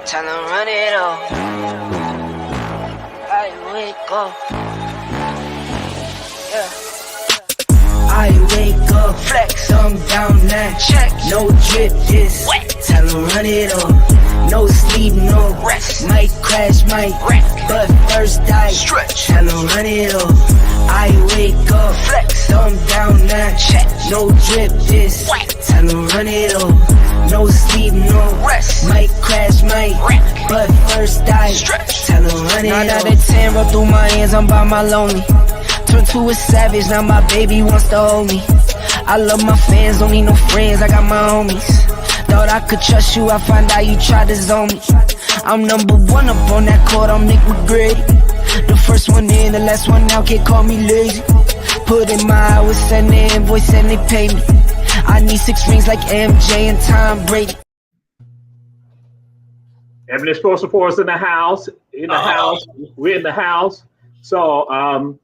Tell them run it up. I wake up. Yeah. I wake up, flex, I'm down now. Check, no drip, just wet. Tell them run it up. No sleep, no rest. Might crash, might wreck, but first I stretch. Tell them run it up. I wake up, flex, I'm down now. Check, no drip, just wet. Tell them run it up. No sleep, no rest. Might crash, might wreck, but first I stretch. Tell them run it up. 9 out of 10 roll through my hands, I'm by my lonely. Turned to a savage, now my baby wants to hold me. I love my fans, don't need no friends, I got my homies. Thought I could trust you, I find out you tried to zone me. I'm number one up on that court, I'm Nick McGrady. The first one in, the last one out, can't call me lazy. Put in my hours, send the invoice and they pay me. I need 6 rings like MJ and Tom Brady. Ebony Sports Reporters in the house. We're in the house. So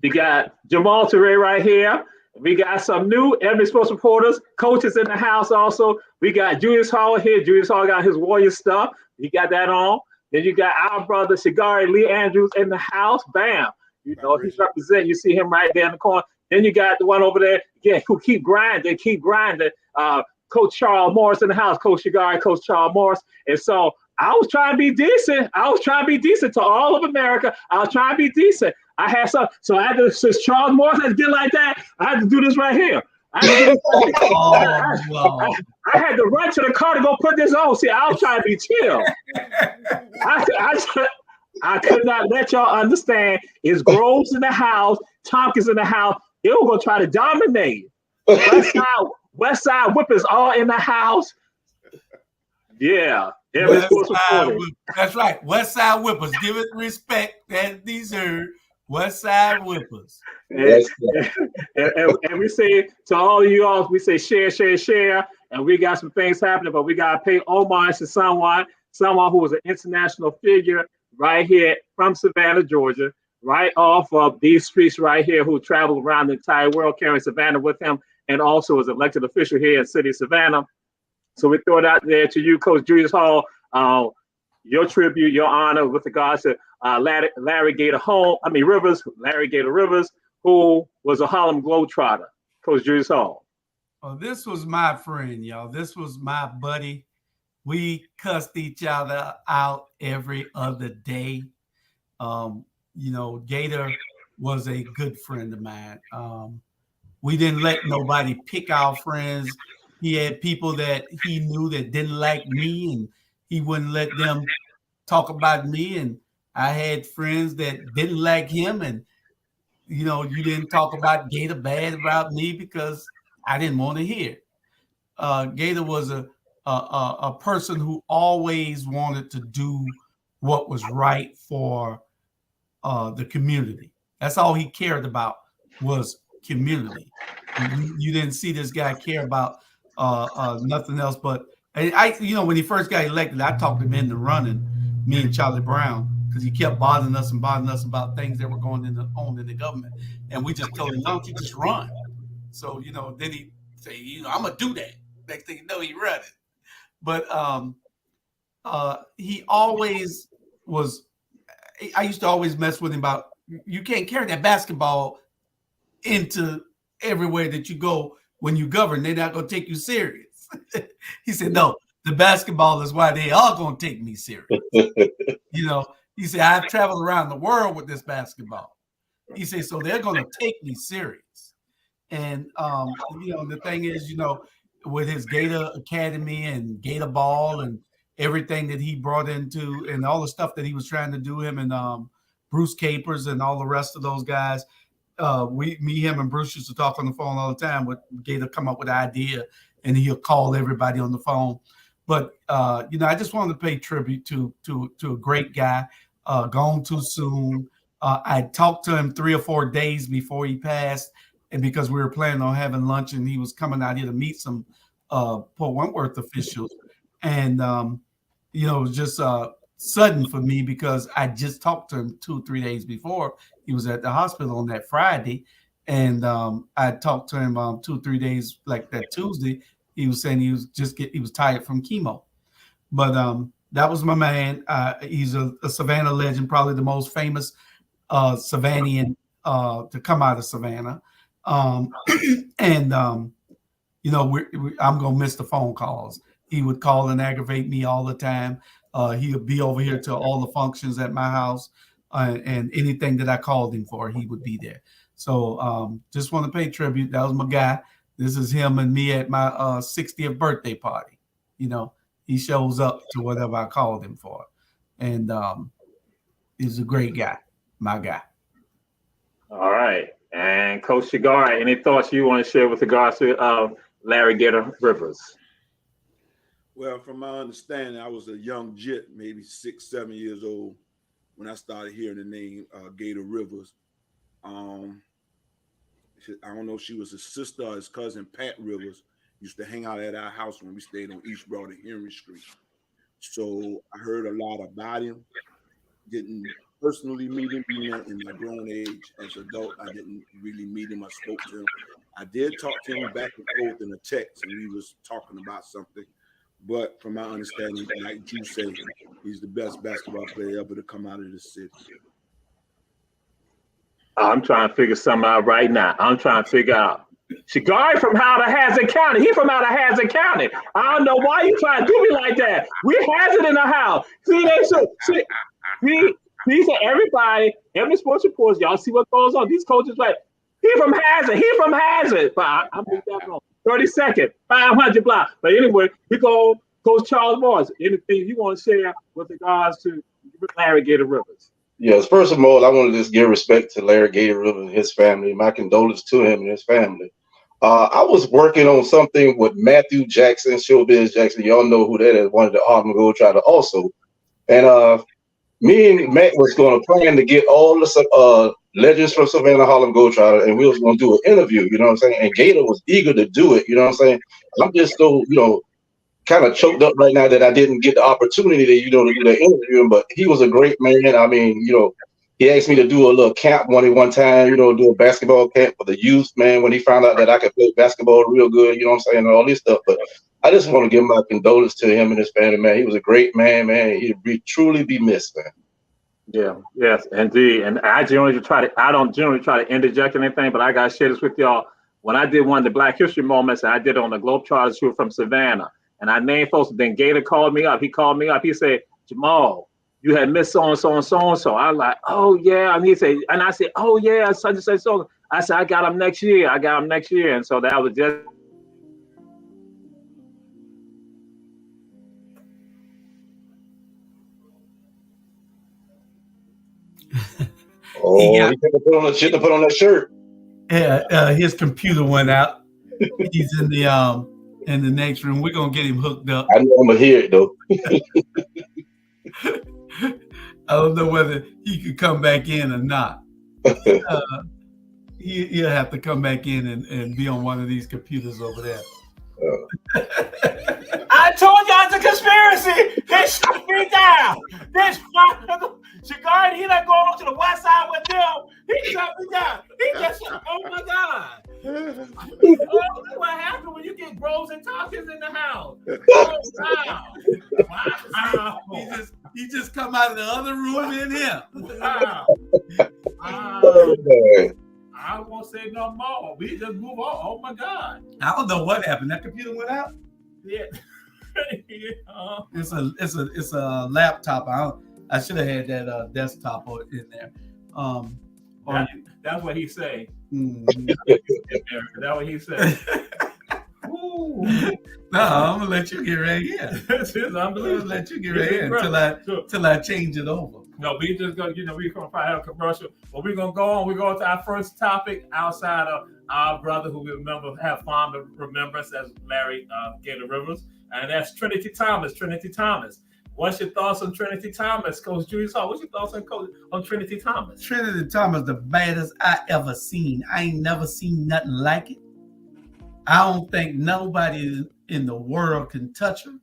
we got Jamal Touré right here. We got some new Ebony Sports Reporters, coaches in the house also. We got Julius Hall here. Julius Hall got his Warrior stuff. He got that on. Then you got our brother Shigari Lee Andrews in the house. Bam. You know, he's representing. You see him right there in the corner. Then you got the one over there, again, who keep grinding. Coach Charles Morris in the house. Coach Shigari, Coach Charles Morris. And so I was trying to be decent. To all of America. I was trying to be decent. I had some, so I had to, since Charles Morris had to get like that, I had to do this right here. I had to run to the car to go put this on. See, I was trying to be chill. I could not let y'all understand. It's Groves in the house, Tompkins in the house. They were gonna try to dominate. West Side Whippers all in the house. Yeah. That's right. West Side Whippers. Give it respect that deserve. West Side Whippers. And we say to all of you all, we say share. And we got some things happening, but we gotta pay homage to someone who was an international figure right here from Savannah, Georgia, right off of these streets right here, who traveled around the entire world carrying Savannah with him, and also was elected official here in the city of Savannah. So we throw it out there to you, Coach Julius Hall, your tribute, your honor with regards to Larry Gator Rivers, who was a Harlem Globetrotter. Coach Julius Hall. Oh, this was my friend, y'all. This was my buddy. We cussed each other out every other day. Gator was a good friend of mine. We didn't let nobody pick our friends. He had people that he knew that didn't like me, and he wouldn't let them talk about me. And I had friends that didn't like him, and you didn't talk about Gator bad about me because I didn't want to hear. Gator was a person who always wanted to do what was right for the community. That's all he cared about, was community. You didn't see this guy care about nothing else. But when he first got elected, I talked him into running, me and Charlie Brown, because he kept bothering us about things that were going on in the government. And we just told him, why don't you just run? So, then he say, I'm going to do that. Next thing you know, he running. But he always was, I used to always mess with him about, you can't carry that basketball into everywhere that you go when you govern. They're not going to take you serious. He said, no, the basketball is why they are going to take me serious. He said, I've traveled around the world with this basketball. He said, so they're going to take me serious. And, the thing is, with his Gator Academy and Gator Ball and everything that he brought into, and all the stuff that he was trying to do, him and Bruce Capers and all the rest of those guys. Him and Bruce used to talk on the phone all the time. With Gator come up with an idea, and he'll call everybody on the phone. But I just wanted to pay tribute to a great guy, gone too soon. I talked to him 3 or 4 days before he passed, and because we were planning on having lunch, and he was coming out here to meet some Port Wentworth officials, and it was just sudden for me because I just talked to him 2 or 3 days before. He was at the hospital on that Friday, and I talked to him 2 or 3 days, like that Tuesday. He was saying he was tired from chemo, but that was my man. He's a Savannah legend, probably the most famous Savannian to come out of Savannah, and I'm gonna miss the phone calls. He would call and aggravate me all the time. He would be over here to all the functions at my house, and anything that I called him for, he would be there. So just want to pay tribute. That was my guy. This is him and me at my 60th birthday party. He shows up to whatever I called him for, and he's a great guy, my guy. All right, and Coach Shigara, any thoughts you want to share with regards to Larry Gator Rivers? Well, from my understanding, I was a young jit, maybe 6, 7 years old, when I started hearing the name Gator Rivers. I don't know if she was his sister or his cousin, Pat Rivers, used to hang out at our house when we stayed on East Broad and Henry Street. So I heard a lot about him. Didn't personally meet him in my grown age. As an adult, I didn't really meet him. I spoke to him. I did talk to him back and forth in a text, and we was talking about something. But from my understanding, like you say, he's the best basketball player ever to come out of this city. I'm trying to figure something out right now. I'm trying to figure out. Shigari from Hazard County. He from Hazard County. I don't know why you trying to do me like that. We has it in the house. These are everybody, every sports reports, y'all see what goes on. These coaches like, he from Hazard. But I'm that wrong. 32nd, 500 block. But anyway, we go Coach Charles Morris. Anything you want to share with regards to Larry Gator Rivers? Yes, first of all, I want to just give respect to Larry Gator Rivers and his family. My condolences to him and his family. I was working on something with Matthew Jackson, Showbiz Jackson. Y'all know who that is, one of the Harlem Globetrotters also. And me and Matt was going to plan to get all the legends from Savannah Harlem Globetrotters, and we was going to do an interview, you know what I'm saying? And Gator was eager to do it, you know what I'm saying? I'm just so, kind of choked up right now that I didn't get the opportunity to do that interview. But he was a great man. I mean, he asked me to do a little camp one time, do a basketball camp for the youth, man, when he found out that I could play basketball real good, you know what I'm saying, and all this stuff. But I just want to give my condolences to him and his family, man. He was a great man, man. He'd truly be missed, man. Yeah, yes, indeed. And I don't generally try to interject anything, but I got to share this with y'all. When I did one of the Black History Moments, and I did it on the Globetrotters who were from Savannah, and I named folks, then Gator called me up. He called me up. He said, Jamal, you had missed so-and-so and so-and-so. I was like, oh, yeah. And I said, oh, yeah, such and such. So I said, I got him next year. And so that was just. Oh, he should have put on that shirt. Yeah, his computer went out. He's in the next room. We're gonna get him hooked up. I know I'm gonna hear it though. I don't know whether he could come back in or not. He'll have to come back in and be on one of these computers over there. I told y'all it's a conspiracy. They shut me down. Shigari, he not going to the west side with them. He shut me down. He just, oh my God. Oh, what happened when you get Groves and Tompkins in the house? Oh, wow. He just come out of the other room in here. Wow. I won't say no more. We just move on. Oh my God. I don't know what happened. That computer went out? Yeah. It's a laptop. I should have had that desktop in there. That's what he say. Mm-hmm. That's what he say. Ooh. No, I'm gonna let you get right here. This is unbelievable. I'm gonna let you get right here until I change it over. No, we just gonna, we're gonna probably have a commercial, but we're gonna go on. We're going to our first topic outside of our brother who we have fond remembrance as Larry Gator Rivers, and that's Trinity Thomas. Trinity Thomas. What's your thoughts on Trinity Thomas, Coach Julius Hall? What's your thoughts on Trinity Thomas? Trinity Thomas, the baddest I ever seen. I ain't never seen nothing like it. I don't think nobody in the world can touch her.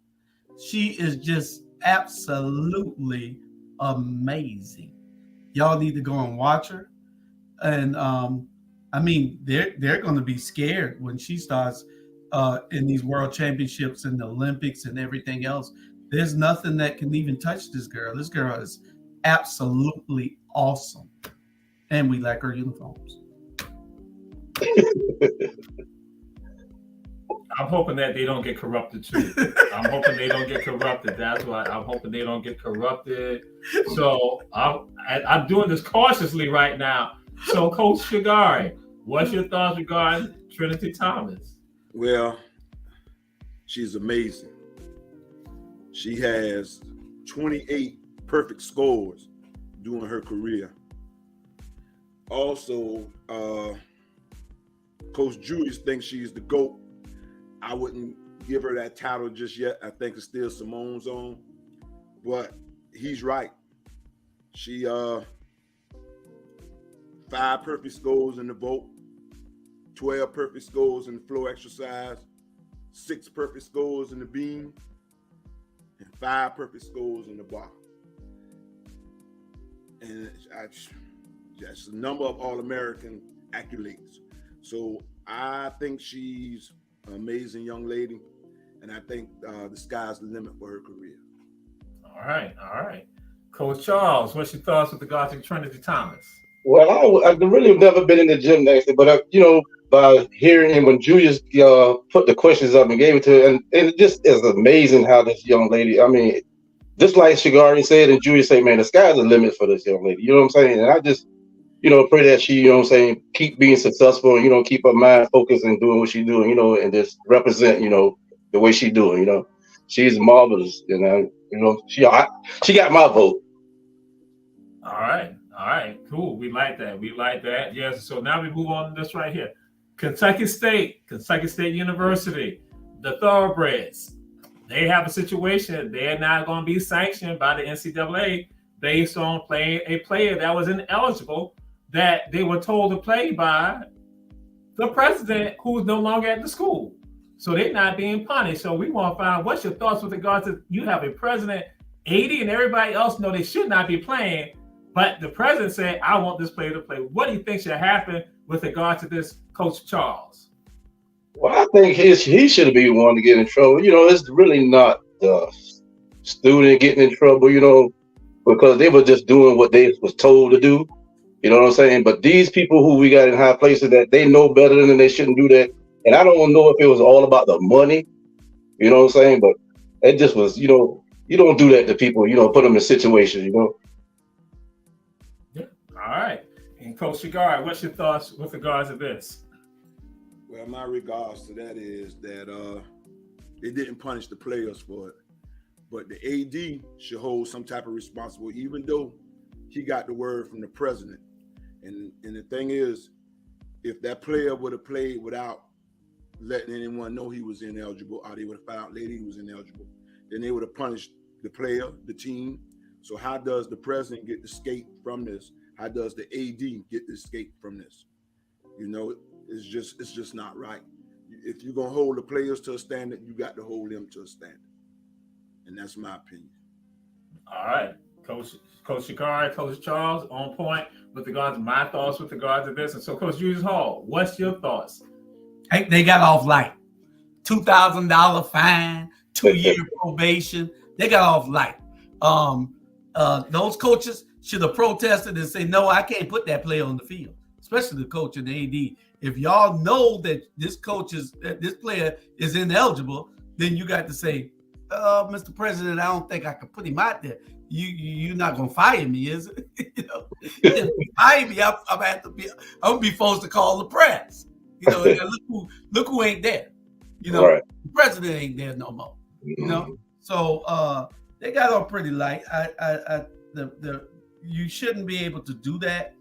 She is just absolutely amazing. Y'all need to go and watch her. And I mean, they're going to be scared when she starts in these world championships and the Olympics and everything else. There's nothing that can even touch this girl. This girl is absolutely awesome. And we like her uniforms. I'm hoping that they don't get corrupted too. I'm hoping they don't get corrupted. That's why I'm hoping they don't get corrupted. So I'm doing this cautiously right now. So Coach Shigari, what's your thoughts regarding Trinity Thomas? Well, she's amazing. She has 28 perfect scores during her career. Also, Coach Julius thinks she's the GOAT. I wouldn't give her that title just yet. I think it's still Simone's on, but he's right. She 5 perfect scores in the vault, 12 perfect scores in the floor exercise, 6 perfect scores in the beam, and 5 perfect scores in the bar. And that's a number of All-American accolades. So I think she's an amazing young lady, and I think the sky's the limit for her career. All right. Coach Charles, what's your thoughts with regard to Trinity Thomas? Well, I really have never been in the gymnastics, but by hearing when Julius put the questions up and gave it to her, and it just is amazing how this young lady, I mean, just like Shigari said and Julius said, man, the sky's the limit for this young lady. You know what I'm saying? And I just, pray that she, keep being successful and, keep her mind focused and doing what she's doing, and just represent, the way she's doing, She's marvelous, she got my vote. All right, cool. We like that. Yes. So now we move on to this right here. Kentucky State University, the Thoroughbreds. They have a situation. They're not going to be sanctioned by the NCAA based on playing a player that was ineligible that they were told to play by the president who's no longer at the school. So they're not being punished. So we want to find what's your thoughts with regard to you have a president, 80, and everybody else know they should not be playing. But the president said, I want this player to play. What do you think should happen with regard to this, Coach Charles? Well, I think he should be the one to get in trouble. It's really not the student getting in trouble, because they were just doing what they was told to do. You know what I'm saying? But these people who we got in high places that they know better than they shouldn't do that. And I don't know if it was all about the money, you know what I'm saying? But it just was, you don't do that to people, put them in situations, Yeah. All right. And Coach Shigari, what's your thoughts with regards to this? Well, my regards to that is that they didn't punish the players for it, but the AD should hold some type of responsibility, even though he got the word from the president. And the thing is, if that player would have played without letting anyone know he was ineligible, or they would have found out later he was ineligible, then they would have punished the player, the team. So how does the president get the skate from this? How does the AD get the escape from this? It's just not right. If you're gonna hold the players to a standard, you got to hold them to a standard, and that's my opinion. All right, Coach Shigari, Coach Charles, on point with regard to my thoughts with regard to this. And so, Coach Julius Hall, what's your thoughts? Hey, they got off light. $2,000 fine, 2-year probation. They got off light. Those coaches should have protested and say, no, I can't put that player on the field, especially the coach and the AD. If y'all know that this player is ineligible, then you got to say, Mr. President, I don't think I can put him out there. You're not gonna fire me, is it? If you fire me, I'm gonna be forced to call the press. Look who ain't there. Right. The president ain't there no more. So they got off pretty light. The you shouldn't be able to do that.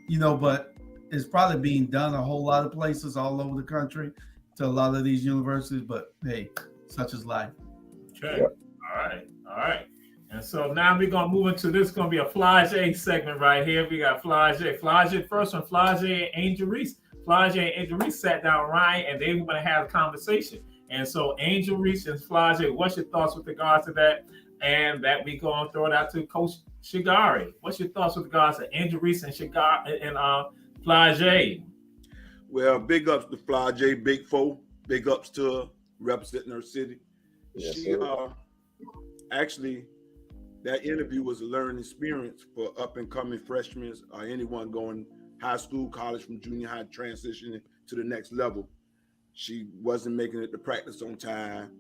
You know, but it's probably being done a whole lot of places all over the country to a lot of these universities. But hey, such is life. Okay. Yeah. All right. And so now we're gonna move into this. Gonna be a Flage segment right here. We got Flage first one. Flage and Angel Reese. Flage and Angel Reese sat down, Ryan, and they were gonna have a conversation. And so Angel Reese and Flage, what's your thoughts with regards to that? And that we gonna throw it out to Coach Shigari. What's your thoughts with regards to Angel Reese and Shigari and Flage? Well, big ups to Flage, Big Four. Big ups to her, representing her city. Yes, She actually, that interview was a learning experience for up and coming freshmen or anyone going high school, college, from junior high, transitioning to the next level. She wasn't making it to practice on time.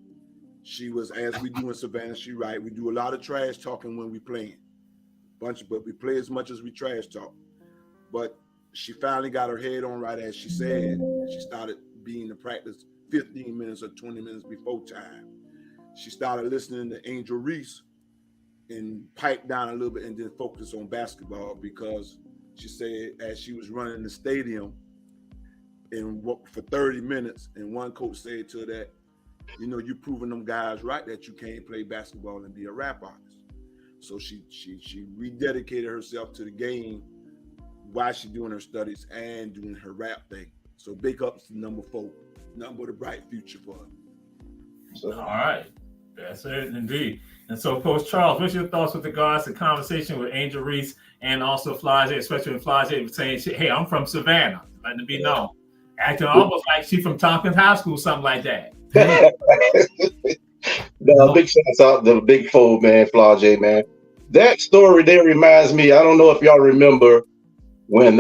She was, as we do in Savannah, she right. We do a lot of trash talking when we playing, but we play as much as we trash talk. But she finally got her head on right, as she said. She started being in practice 15 minutes or 20 minutes before time. She started listening to Angel Reese and piped down a little bit and then focus on basketball, because she said as she was running the stadium and for 30 minutes, and one coach said to her that, you know, you're proving them guys right that you can't play basketball and be a rap artist. So she rededicated herself to the game while she's doing her studies and doing her rap thing. So big ups to number 4, nothing but a bright future for her. All right. That's it, indeed. And so, Coach Charles, what's your thoughts with regards to conversation with Angel Reese and also Flage, especially when Flage was saying, hey, I'm from Savannah, letting it be known. Acting almost like she's from Tompkins High School, something like that. No, big shouts out to the Big Four, man, Flage, man. That story there reminds me, I don't know if y'all remember when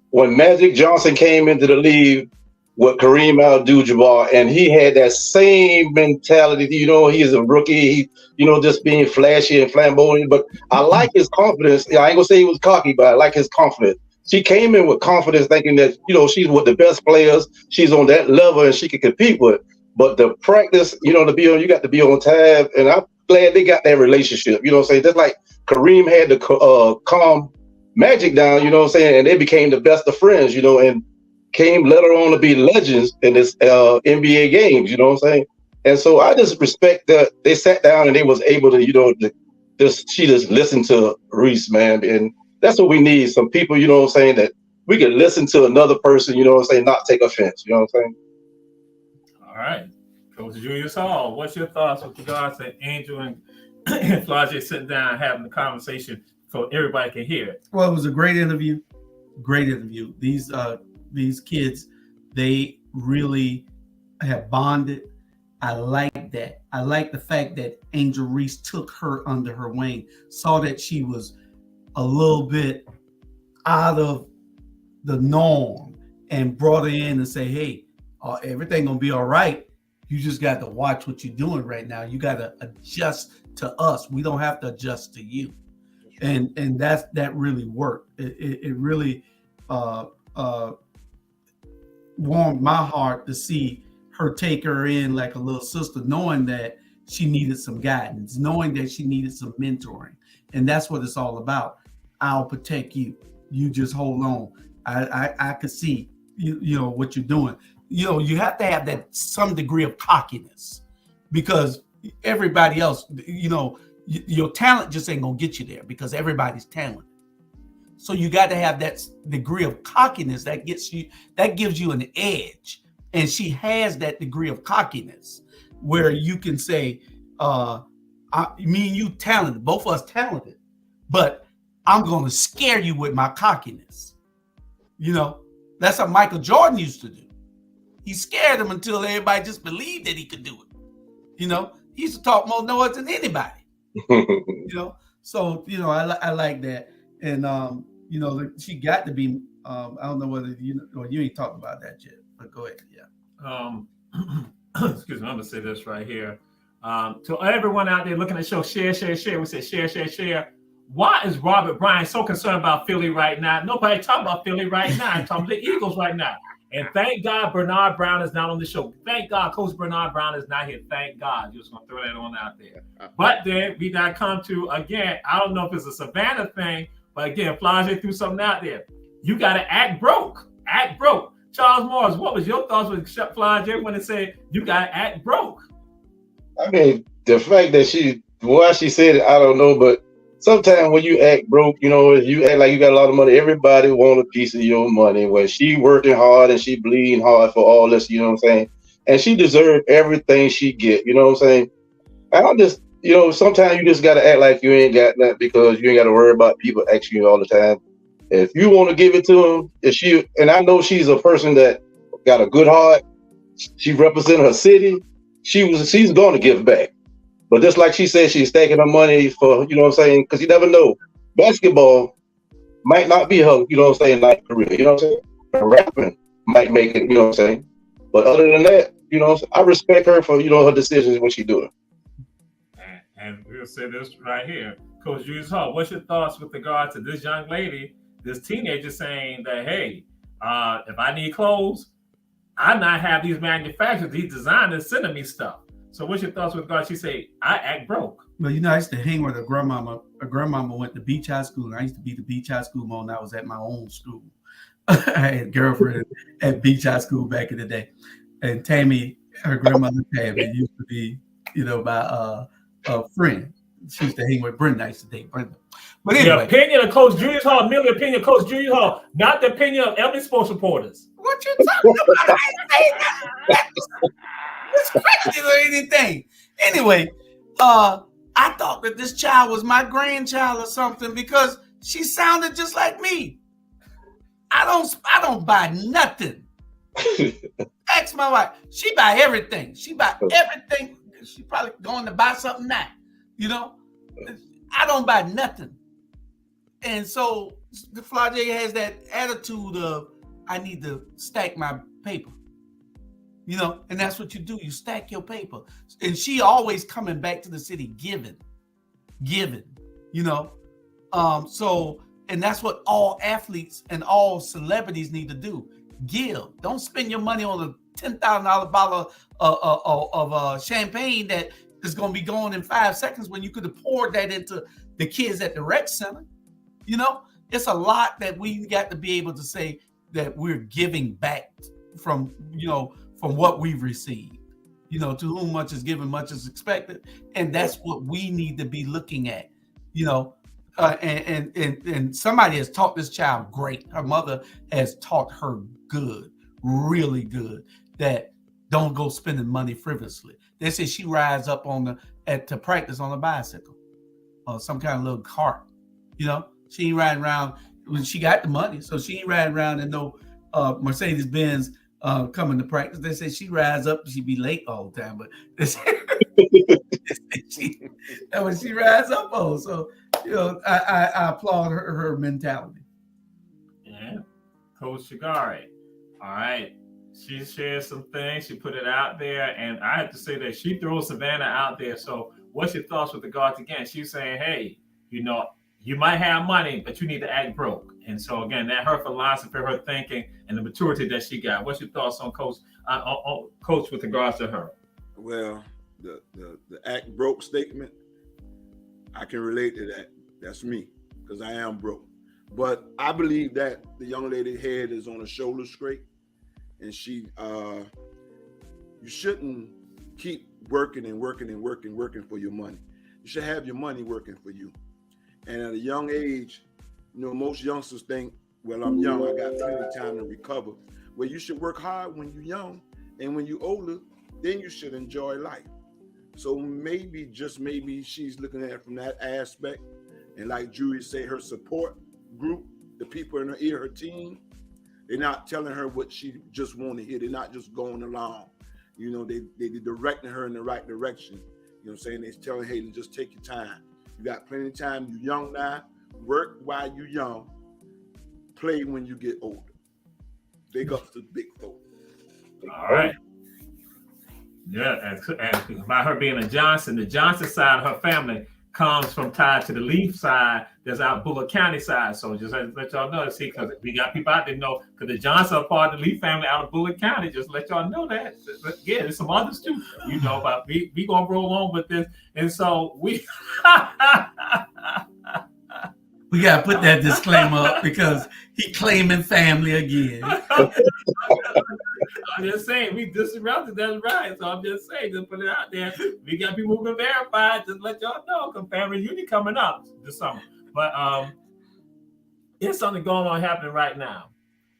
when Magic Johnson came into the league with Kareem Abdul-Jabbar, and he had that same mentality. You know, he is a rookie, just being flashy and flamboyant, but I like his confidence. I ain't gonna say he was cocky, but I like his confidence. She came in with confidence, thinking that, she's with the best players, she's on that level and she can compete with. But the practice, you got to be on time, and I'm glad they got that relationship. You know what I'm saying? Just like Kareem had to calm Magic down, and they became the best of friends, and came later on to be legends in this NBA games, you know what I'm saying? And so I just respect that they sat down and they was able to, she just listened to Reese, man. And that's what we need. Some people, that we can listen to another person, not take offense, you know what I'm saying? All right. Coach Julius Hall, what's your thoughts with regards to Angel and Flage sitting down having the conversation so everybody can hear it? Well, it was a great interview. Great interview. These kids, they really have bonded. I like that. I like the fact that Angel Reese took her under her wing, saw that she was a little bit out of the norm, and brought her in and say, hey, everything gonna be all right. You just got to watch what you're doing right now. You got to adjust to us. We don't have to adjust to you. And that really worked. It really warmed my heart to see her take her in like a little sister, knowing that she needed some guidance, knowing that she needed some mentoring. And that's what it's all about. I'll protect you. You just hold on. I could see what you're doing. You have to have that some degree of cockiness, because everybody else, your talent just ain't gonna get you there, because everybody's talented. So you got to have that degree of cockiness that gives you an edge. And she has that degree of cockiness where you can say, me and you talented, both of us talented, but I'm going to scare you with my cockiness. That's what Michael Jordan used to do. He scared him until everybody just believed that he could do it. He used to talk more noise than anybody. So, I like that. And, she got to be, I don't know whether you ain't talking about that yet, but go ahead. Yeah. Excuse me. I'm going to say this right here. To everyone out there looking at the show, share. We say share. Why is Robert Bryant so concerned about Philly right now? Nobody talking about Philly right now. I'm talking about the Eagles right now. And thank God Bernard Brown is not on the show. Thank God Coach Bernard Brown is not here. Thank God. Just gonna throw that on out there. But then we gotta come to, again, I don't know if it's a Savannah thing, but again, Flage threw something out there. You gotta act broke. Act broke. Charles Morris, what was your thoughts with Flage when it said you gotta act broke? I mean, the fact that why she said it, I don't know, but sometimes when you act broke, you act like you got a lot of money, everybody want a piece of your money. When she working hard and she bleeding hard for all this, you know what I'm saying? And she deserved everything she get, you know what I'm saying? And I just, sometimes you just got to act like you ain't got that because you ain't got to worry about people asking you all the time. If you want to give it to them, and I know she's a person that got a good heart, she represents her city, she's going to give back. But just like she said, she's stacking her money for, you know what I'm saying? Because you never know. Basketball might not be her, you know what I'm saying, life career. You know what I'm saying? Rapping might make it, you know what I'm saying? But other than that, I respect her for, her decisions when she do it. And we'll say this right here. Coach Julius Hall, what's your thoughts with regard to this young lady, this teenager saying that, hey, if I need clothes, I not have these manufacturers, these designers sending me stuff. So what's your thoughts with God? She say, I act broke. Well, I used to hang with her grandmama. Her grandmama went to Beach High School, and I used to be the Beach High School mom. I was at my own school. I had a girlfriend at Beach High School back in the day. And Tammy, her grandmother Tammy, used to be, my friend. She used to hang with Brenda. I used to date Brenda. But anyway. The opinion of Coach Julius Hall, merely opinion of Coach Julius Hall, not the opinion of Ebony sports reporters. What you talking about? It's question or anything. Anyway, I thought that this child was my grandchild or something because she sounded just like me. I don't buy nothing. Ask my wife. She buy everything. She buy everything. She probably going to buy something now. I don't buy nothing. And so the Flage has that attitude of I need to stack my paper. And that's what you do. You stack your paper. And she always coming back to the city giving. And that's what all athletes and all celebrities need to do. Give. Don't spend your money on a $10,000 bottle of champagne that is going to be gone in 5 seconds when you could have poured that into the kids at the rec center. It's a lot that we got to be able to say that we're giving back from what we've received. To whom much is given, much is expected. And that's what we need to be looking at, and somebody has taught this child great. Her mother has taught her good, really good, that don't go spending money frivolously. They say she rides up to practice on a bicycle or some kind of little cart. She ain't riding around when she got the money. So she ain't riding around in no Mercedes-Benz coming to practice. They say she rides up, she be late all the time, but when she rides up on. So, I applaud her mentality. Yeah. Coach Shigari. All right. She shared some things. She put it out there. And I have to say that she throws Savannah out there. So what's your thoughts with regards again? She's saying, hey, you might have money, but you need to act broke. And so again, that her philosophy, her thinking, and the maturity that she got. What's your thoughts on Coach with regards to her? Well, the act broke statement, I can relate to that. That's me, because I am broke. But I believe that the young lady's head is on her shoulder straight, and you shouldn't keep working for your money. You should have your money working for you. And at a young age, most youngsters think, well, I'm young, I got plenty of time to recover. Well, you should work hard when you're young, and when you're older, then you should enjoy life. So maybe, just maybe, she's looking at it from that aspect. And like Julie said, her support group, the people in her ear, her team, they're not telling her what she just want to hear. They're not just going along. They're directing her in the right direction. They're telling her, hey, just take your time. You got plenty of time. You're young now. Work while you're young. Play when you get older. Big ups to big folks. All right. Yeah, and by her being a Johnson, the Johnson side of her family comes from tied to the Leaf side that's out Bullock County side. So just let y'all know, see, because we got people out there know, because the Johnson are part of the Leaf family out of Bullock County. Just let y'all know that. But yeah, there's some others too, you know, but we gonna roll on with this. And so we we gotta put that disclaimer up because he claiming family again. I'm just saying, we disrupted, that's right. So I'm just saying, just put it out there. We got people who can verify, just let y'all know, because family reunion coming up this summer. But there's something going on happening right now.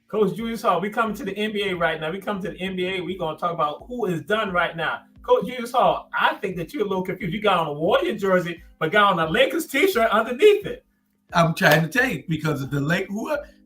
Coach Julius Hall, we coming to the NBA right now. We come to the NBA, we're going to talk about who is done right now. Coach Julius Hall, I think that you're a little confused. You got on a Warrior jersey, but got on a Lakers t-shirt underneath it. I'm trying to tell you, because of the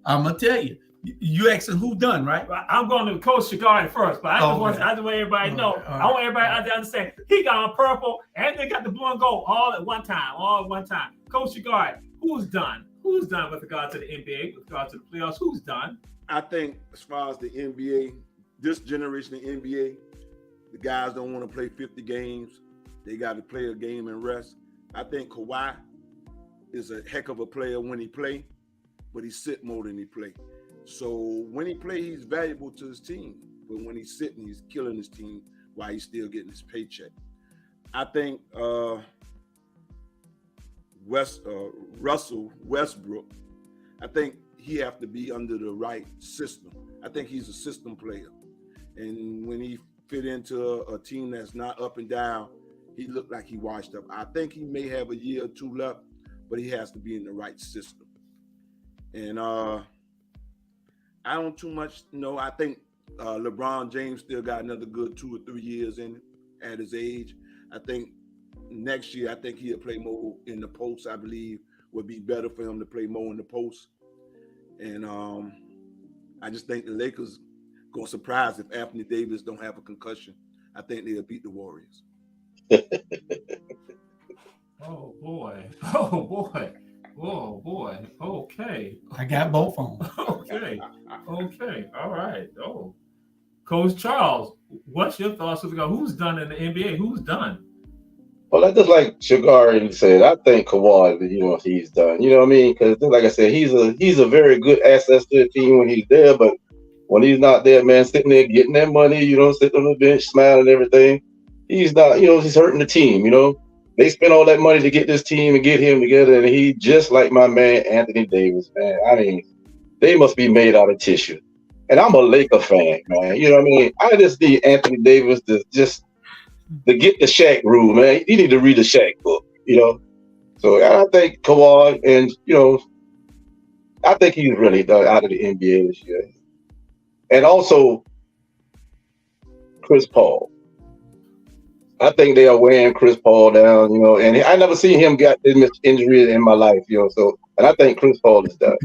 I'm going to tell you. You asking who done, right? I'm going to Coach Shigari first, but I just want everybody to know. I want everybody out there to understand. He got on purple and they got the blue and gold all at one time. Coach Shigari, who's done? Who's done with regard to the NBA, with regard to the playoffs? Who's done? I think as far as the NBA, this generation of NBA, the guys don't want to play 50 games. They got to play a game and rest. I think Kawhi is a heck of a player when he play, but he sit more than he play. So when he plays, he's valuable to his team. But when he's sitting, he's killing his team while he's still getting his paycheck. I think Russell Westbrook, I think he have to be under the right system. I think he's a system player. And when he fit into a team that's not up and down, he looked like he washed up. I think he may have a year or two left, but he has to be in the right system. And I don't too much know. I think LeBron James still got another good 2 or 3 years in it at his age. I think next year, I think he'll play more in the post. I believe would be better for him to play more in the post. And I just think the Lakers going to surprise if Anthony Davis don't have a concussion. I think they'll beat the Warriors. Oh boy. Okay. I got both of them. Okay. All right. Oh, Coach Charles, what's your thoughts with regard? Who's done in the NBA? Who's done? Well, I just like Shigari said, I think Kawhi, he's done. You know what I mean? Because like I said, he's a very good asset to the team when he's there, but when he's not there, man, sitting there getting that money, sitting on the bench, smiling and everything, he's not, he's hurting the team, They spent all that money to get this team and get him together, and he just like my man Anthony Davis, man. I mean, they must be made out of tissue. And I'm a Laker fan, man. You know what I mean? I just need Anthony Davis to get the Shaq rule, man. He need to read the Shaq book, So I think Kawhi, and I think he's really done out of the NBA this year. And also Chris Paul. I think they are wearing Chris Paul down, and I never seen him get this much injury in my life, So, and I think Chris Paul is done.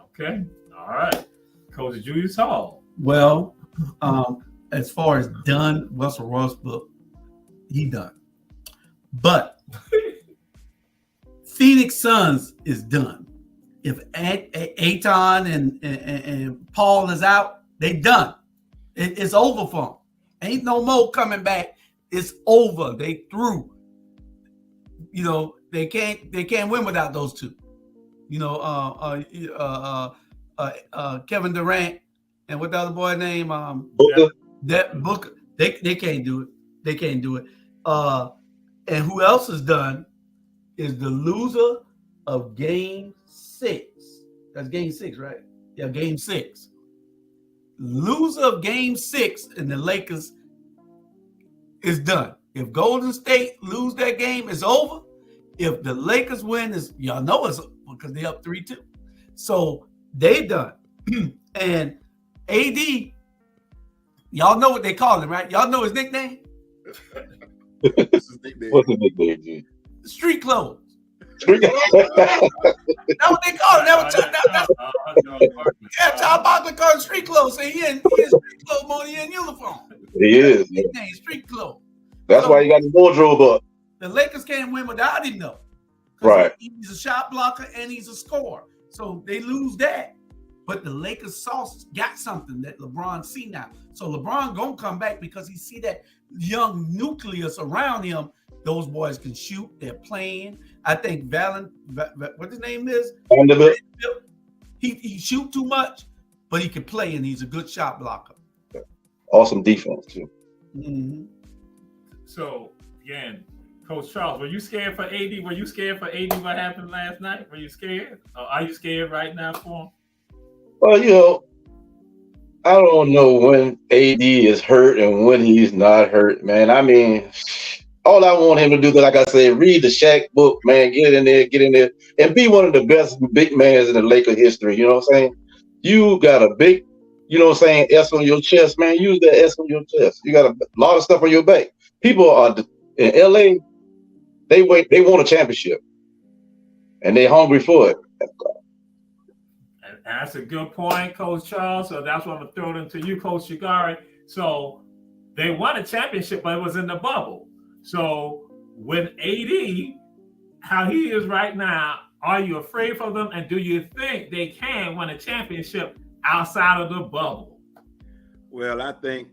Okay, all right, Coach Julius Hall. Well, as far as done, Russell Westbrook, he done. But Phoenix Suns is done. If Ayton and Paul is out, they done. It's over for them. Ain't no more coming back. It's over. They through. They can't win without those two. Kevin Durant and what the other boy name? Booker. They can't do it. They can't do it. And who else is done is the loser of Game 6. That's Game 6, right? Yeah, Game 6. Loser of Game 6 and the Lakers is done. If Golden State lose that game, it's over. If the Lakers win, y'all know it's over because they're up 3-2. So they done. And AD, y'all know what they call him, right? Y'all know his nickname? What's his nickname, G? Street clothes. That's what they call it. Tom Barkley called him street clothes. Say he in street clothes more than he in uniform. He is. Nickname, street clothes. That's why he got his wardrobe up. The Lakers can't win without him, though. Right. He's a shot blocker and he's a scorer. So they lose that. But the Lakers sauce got something that LeBron see now. So LeBron gonna come back because he see that young nucleus around him Those boys can shoot. They're playing. I think what his name is? Vanderbilt. He shoot too much, but he can play, and he's a good shot blocker. Awesome defense too. Mm-hmm. So again, Coach Charles, were you scared for AD? Were you scared for AD? What happened last night? Were you scared? Or are you scared right now for him? Well, I don't know when AD is hurt and when he's not hurt, man. I mean, all I want him to do, like I said, read the Shaq book, man. Get in there, and be one of the best big men in the Lakers history. You know what I'm saying? You got a big, you know what I'm saying, S on your chest, man. Use that S on your chest. You got a lot of stuff on your back. People are in LA. They want a championship, and they're hungry for it. And that's a good point, Coach Charles. So that's what I'm gonna throw it into you, Coach Shigari. So they won a championship, but it was in the bubble. So with AD, how he is right now, are you afraid for them? And do you think they can win a championship outside of the bubble? Well, I think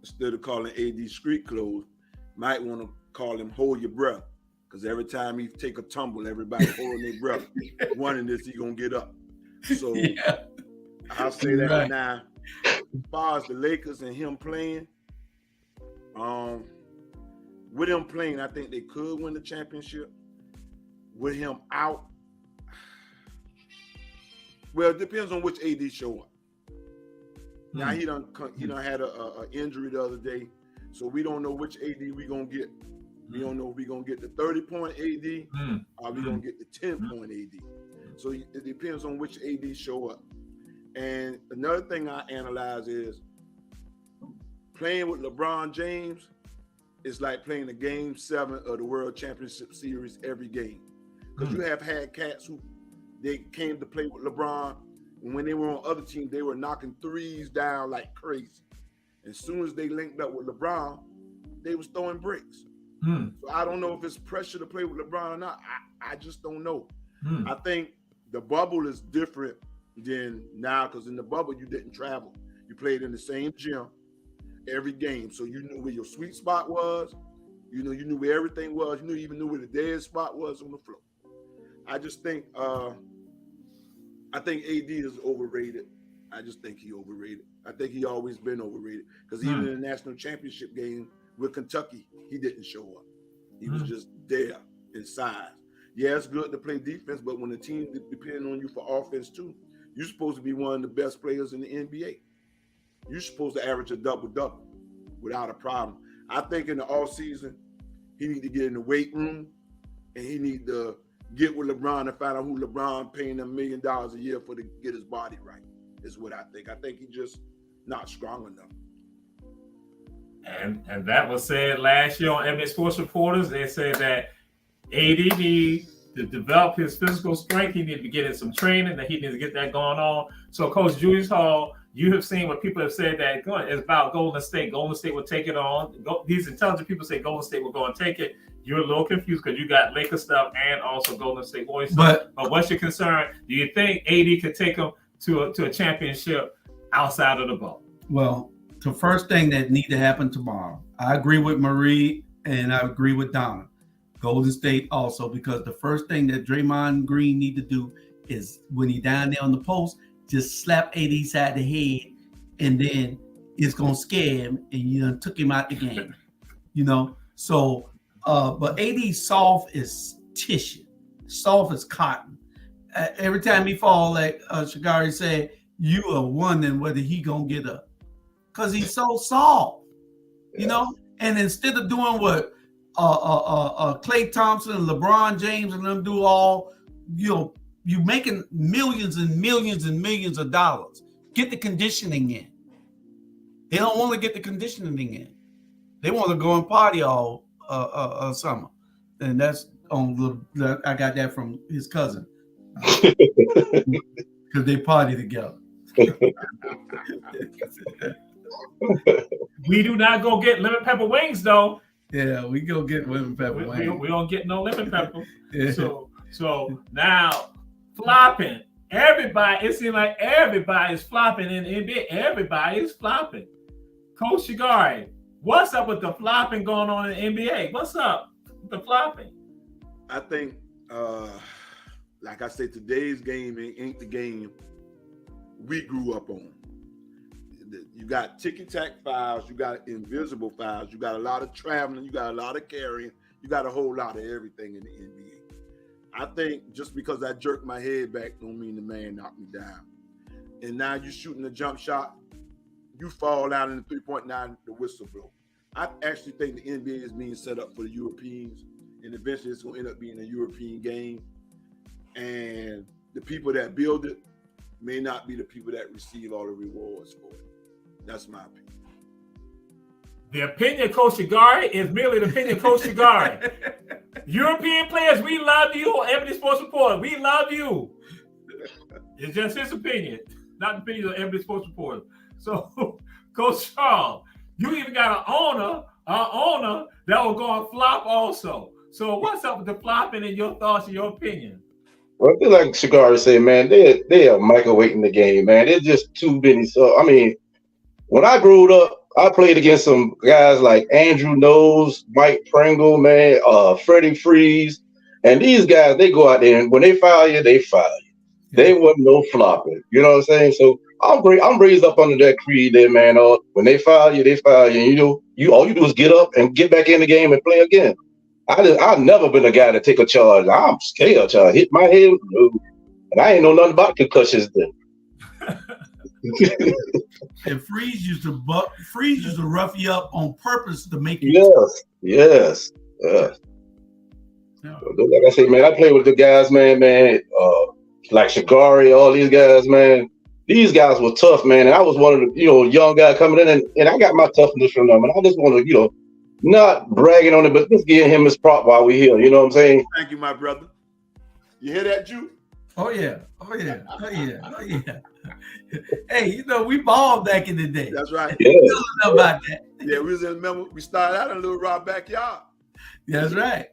instead of calling AD street clothes, might want to call him hold your breath. Because every time he take a tumble, everybody holding their breath, wondering if he gonna get up. So yeah. I'll say that right now. As far as the Lakers and him playing, with him playing, I think they could win the championship. With him out, well, it depends on which AD show up. Now he done had a injury the other day, so we don't know which AD we gonna get. We don't know if we're gonna get the 30-point AD or we gonna get the 10-point AD. So it depends on which AD show up. And another thing I analyze is playing with LeBron James is like playing a game 7 of the World Championship Series every game. Because you have had cats who they came to play with LeBron, and when they were on other teams, they were knocking threes down like crazy. As soon as they linked up with LeBron, they was throwing bricks. So I don't know if it's pressure to play with LeBron or not. I just don't know. I think the bubble is different than now, because in the bubble you didn't travel. You played in the same gym every game, so you knew where your sweet spot was. You knew where everything was. You even knew where the dead spot was on the floor. I just think AD is overrated. I just think he overrated. I think he always been overrated, because even in the national championship game with Kentucky, he didn't show up. He was just there in size. Yeah, it's good to play defense, but when the team depends on you for offense too, you're supposed to be one of the best players in the NBA. You're supposed to average a double-double without a problem. I think in the offseason, he need to get in the weight room, and he need to get with LeBron and find out who LeBron paying him $1 million a year for to get his body right, is what I think. I think he's just not strong enough. And that was said last year on Ebony Sports Reporters. They said that AD needs to develop his physical strength. He needs to get in some training, that he needs to get that going on. So, Coach Julius Hall, you have seen what people have said that it's about Golden State. Golden State will take it on. These intelligent people say Golden State will go and take it. You're a little confused because you got Lakers stuff and also Golden State Warriors stuff. But what's your concern? Do you think AD could take them to a championship outside of the bubble? Well, the first thing that need to happen tomorrow, I agree with Marie and I agree with Donna. Golden State also, because the first thing that Draymond Green need to do is when he down there on the post, just slap AD side the head, and then it's gonna scare him, and took him out the game. So but AD soft is tissue, soft as cotton. Every time he fall, like Shigari said, you are wondering whether he gonna get up, because he's so soft, And instead of doing what Klay Thompson and LeBron James and them do all, you making millions and millions and millions of dollars. Get the conditioning in. They don't want to get the conditioning in. They want to go and party all summer, and that's on. I got that from his cousin, because they party together. We do not go get lemon pepper wings, though. Yeah, we go get lemon pepper wings. We don't get no lemon pepper. Yeah. So now flopping. Everybody, it seems like everybody is flopping in the NBA. Everybody is flopping. Coach Shigari, what's up with the flopping going on in the NBA? What's up? the flopping? I think, like I said, today's game ain't the game we grew up on. You got ticky-tack fouls, you got invisible fouls, you got a lot of traveling, you got a lot of carrying, you got a whole lot of everything in the NBA. I think just because I jerked my head back don't mean the man knocked me down. And now you shooting a jump shot, you fall down in the 3-point line, the whistle blow. I actually think the NBA is being set up for the Europeans, and eventually it's going to end up being a European game. And the people that build it may not be the people that receive all the rewards for it. That's my opinion. The opinion of Coach Shigari is merely the opinion of Coach Shigari. European players, we love you on Ebony Sports Report. We love you. It's just his opinion, not the opinion of Ebony Sports Report. So, Coach Charles, you even got an owner that will go and flop also. So, what's up with the flopping and your thoughts and your opinion? Well, I feel like Shigari said, man, they are microwaving the game, man. It's just too many. So, I mean, when I grew up, I played against some guys like Andrew Knowles, Mike Pringle, man, Freddie Freeze. And these guys, they go out there and when they foul you, they foul you. They wasn't no flopping. You know what I'm saying? So I'm raised up under that creed there, man. When they foul you, they foul you. And you all you do is get up and get back in the game and play again. I've never been a guy to take a charge. I'm scared, child. Hit my head. No. And I ain't know nothing about concussions then. And Freeze used to rough you up on purpose to make you. Yes. Yeah. Like I say, man, I play with the guys, man, like Shigari, all these guys, man. These guys were tough, man. And I was one of the, young guy coming in, and I got my toughness from them. And I just want to, not bragging on it, but just give him his prop while we're here. You know what I'm saying? Thank you, my brother. You hear that, Jude? Oh yeah. Hey, we balled back in the day. That's right. Yeah. You don't know about that. Yeah, we started out in a little raw backyard. That's right.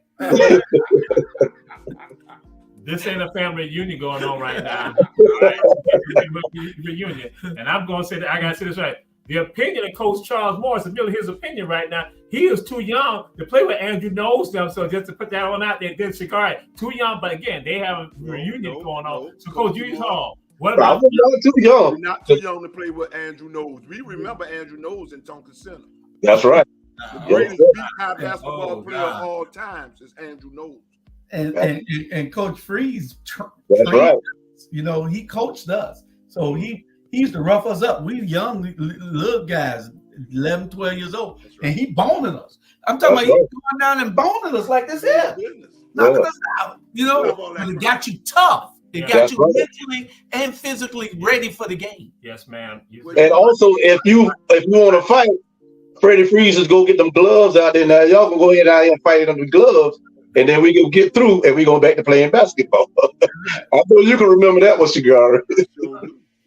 This ain't a family reunion going on right now. Right? Reunion. And I'm going to say that I got to say this right. The opinion of Coach Charles Morris is merely his opinion right now. He is too young to play with Andrew Knowles them. So just to put that one out there, then Shigari, too young. But again, they have a reunion going on. So Coach Julius Hall, what about I'm not too young? We're not too young to play with Andrew Knowles. We remember Andrew Knowles in Tonka Center. That's right. The greatest high basketball player of all times is Andrew Knowles. And Coach Freeze, That's right. He coached us. So he used to rough us up. We young little guys, 11, 12 years old. Right. And he boning us. I'm talking about he going down and boning us like this here. Knocking us out. And it got you tough. It got you mentally and physically ready for the game. Yes, ma'am. And also, if you want to fight, Freddie Freeze is go get them gloves out there. Now y'all can go ahead out here and fight under the gloves, and then we go get through and we go back to playing basketball. I know you can remember that one, Shigari.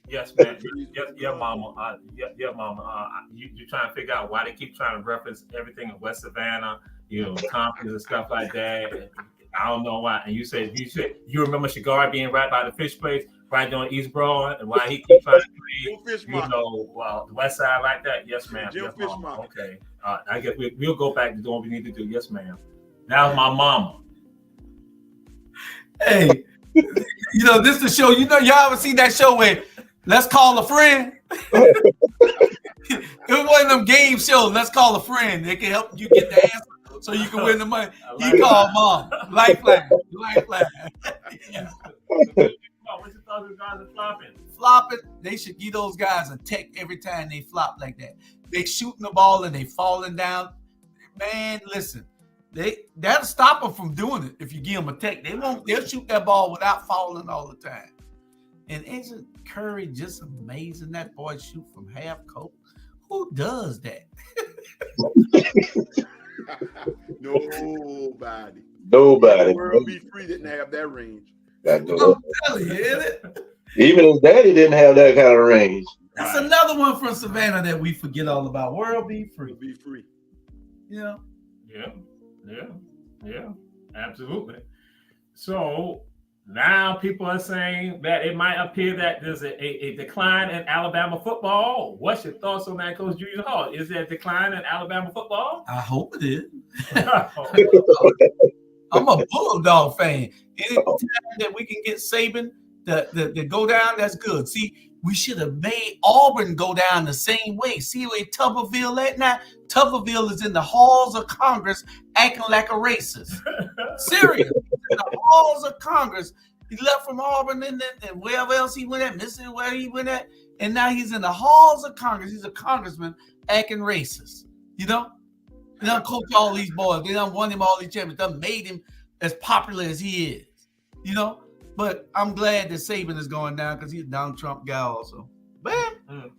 Yes, man. Yeah, mama. You're trying to figure out why they keep trying to reference everything in West Savannah, conference and stuff like that. And I don't know why. And you said you remember Shigari being right by the fish place, right on East Broad, and why he keeps trying to play, the West Side like that. Yes, ma'am. Yes, mama. Okay. I guess we'll go back to doing what we need to do. Yes, ma'am. That was my mama. Hey, this is the show. Y'all ever seen that show where Let's Call a Friend? It was one of them game shows. Let's Call a Friend. They can help you get the answer so you can win the money. He called mom. Lifeline. Yeah. What's your thoughts on guys are flopping? Flopping. They should give those guys a tech every time they flop like that. They shooting the ball and they falling down. Man, listen. That'll stop them from doing it if you give them a tech. They'll shoot that ball without falling all the time. And isn't Curry just amazing? That boy shoot from half court. Who does that? Nobody. World Be Free didn't have that range. I'm telling you, isn't it? Even his daddy didn't have that kind of range. That's another one from Savannah that we forget all about. World Be Free. Be free. Yeah, absolutely. So Now people are saying that it might appear that there's a decline in Alabama football. What's your thoughts on that, Coach Julius Hall? Is there a decline in Alabama football? I hope it is. I'm a Bulldog fan. Anytime that we can get Saban to go down, that's good. See, we should have made Auburn go down the same way. See where Tuberville at now? Tuberville is in the halls of Congress acting like a racist. Serious. In the halls of Congress. He left from Auburn and wherever else he went at, Mississippi, where he went at, and now he's in the halls of Congress. He's a congressman acting racist. You know? They done coach all these boys. They done won him all these champions. Done made him as popular as he is. You know? But I'm glad that Saban is going down because he's a Donald Trump guy also. Bam.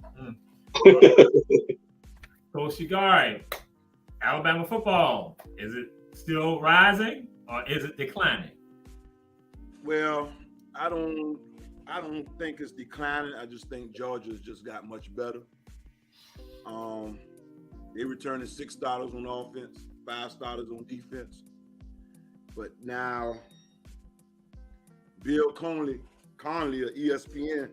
Coach Shigari, Alabama football, is it still rising or is it declining? Well, I don't think it's declining. I just think Georgia's just got much better. They returned 6 starters on offense, 5 starters on defense. But now Bill Conley of ESPN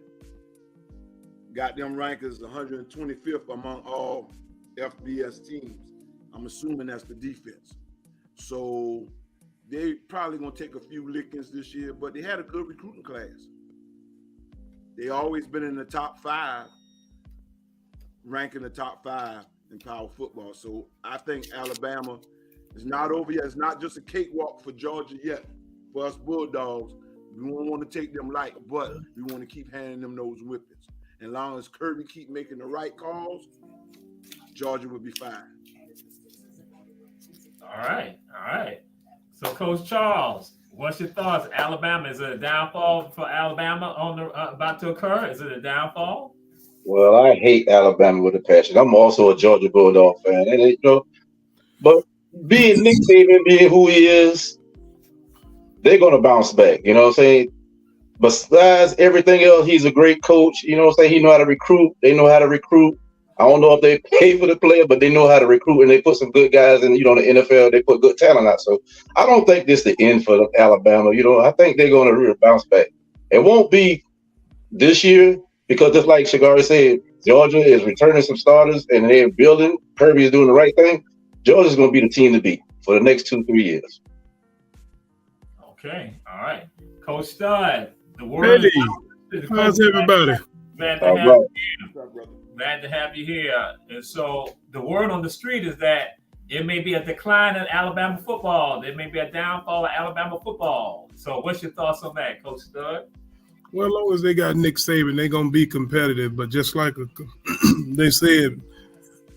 got them ranked as 125th among all FBS teams. I'm assuming that's the defense. So they probably gonna take a few lickings this year, but they had a good recruiting class. They always been in the top 5, ranking the top 5 in power football. So I think Alabama is not over yet. It's not just a cakewalk for Georgia yet. For us Bulldogs, we don't want to take them light, but we want to keep handing them those whippings. And as long as Kirby keep making the right calls, Georgia will be fine. All right. So, Coach Charles, what's your thoughts? Alabama, is it a downfall for Alabama on the about to occur? Is it a downfall? Well, I hate Alabama with a passion. I'm also a Georgia Bulldog fan, and you know, but being Nick Saban, being who he is, they're gonna bounce back. You know what I'm saying? Besides everything else, he's a great coach. You know what I'm saying? He know how to recruit. They know how to recruit. I don't know if they pay for the player, but they know how to recruit, and they put some good guys in. You know, the NFL, they put good talent out. So I don't think this is the end for Alabama. You know, I think they're going to really bounce back. It won't be this year because just like Shigari said, Georgia is returning some starters, and they're building. Kirby is doing the right thing. Georgia's going to be the team to beat for the next 2-3 years. Okay, all right. Coach Stud, the word. Hey, how's everybody? Glad to have you here. Glad to have you here. And so the word on the street is that it may be a decline in Alabama football. There may be a downfall of Alabama football. So what's your thoughts on that, Coach Stud? Well, as long as they got Nick Saban, they're going to be competitive. But just like they said,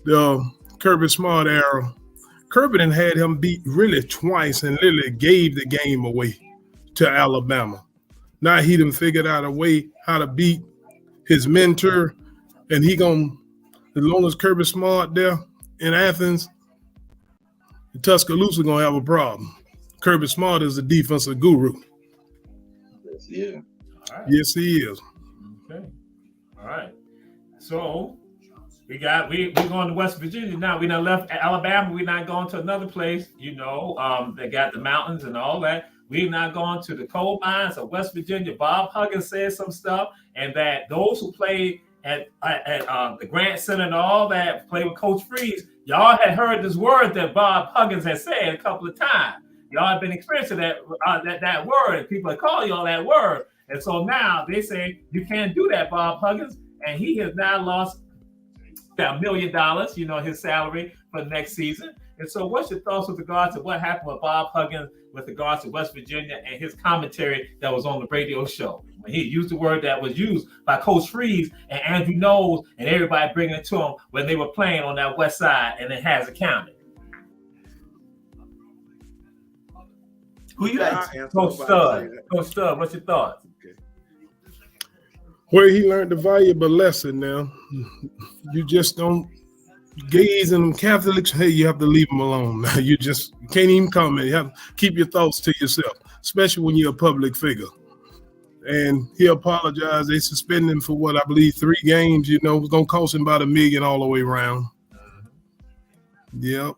the Kirby Smart era, Kirby done had him beat really twice and literally gave the game away to Alabama. Now he done figured out a way how to beat his mentor. And he gonna, as long as Kirby Smart there in Athens, Tuscaloosa gonna have a problem. Kirby Smart is the defensive guru. Yes, yeah. Right. Yes, he is. Okay. All right. So we're going to West Virginia now. We done left Alabama. We're not going to another place. You know, they got the mountains and all that. We're not going to the coal mines of West Virginia. Bob Huggins said some stuff, and that those who played at the Grant Center and all that, play with Coach Freeze, y'all had heard this word that Bob Huggins had said a couple of times. Y'all have been experiencing that word, and people have called y'all that word. And so now they say you can't do that, Bob Huggins, and he has now lost $1 million, you know, his salary for next season. And so what's your thoughts with regards to what happened with Bob Huggins with regards to West Virginia and his commentary that was on the radio show? When he used the word that was used by Coach Freeze and Andrew Knowles and everybody bringing it to him when they were playing on that west side, and it has accounted. Who you asking? Coach Stud. Coach Stud, what's your thoughts? Okay. Where he learned the valuable lesson now. You just don't gays and Catholics, hey, you have to leave them alone. You can't even comment. You have to keep your thoughts to yourself, especially when you're a public figure. And he apologized. They suspended him for what I believe 3 games. You know, it was gonna cost him about $1 million all the way around. Yep.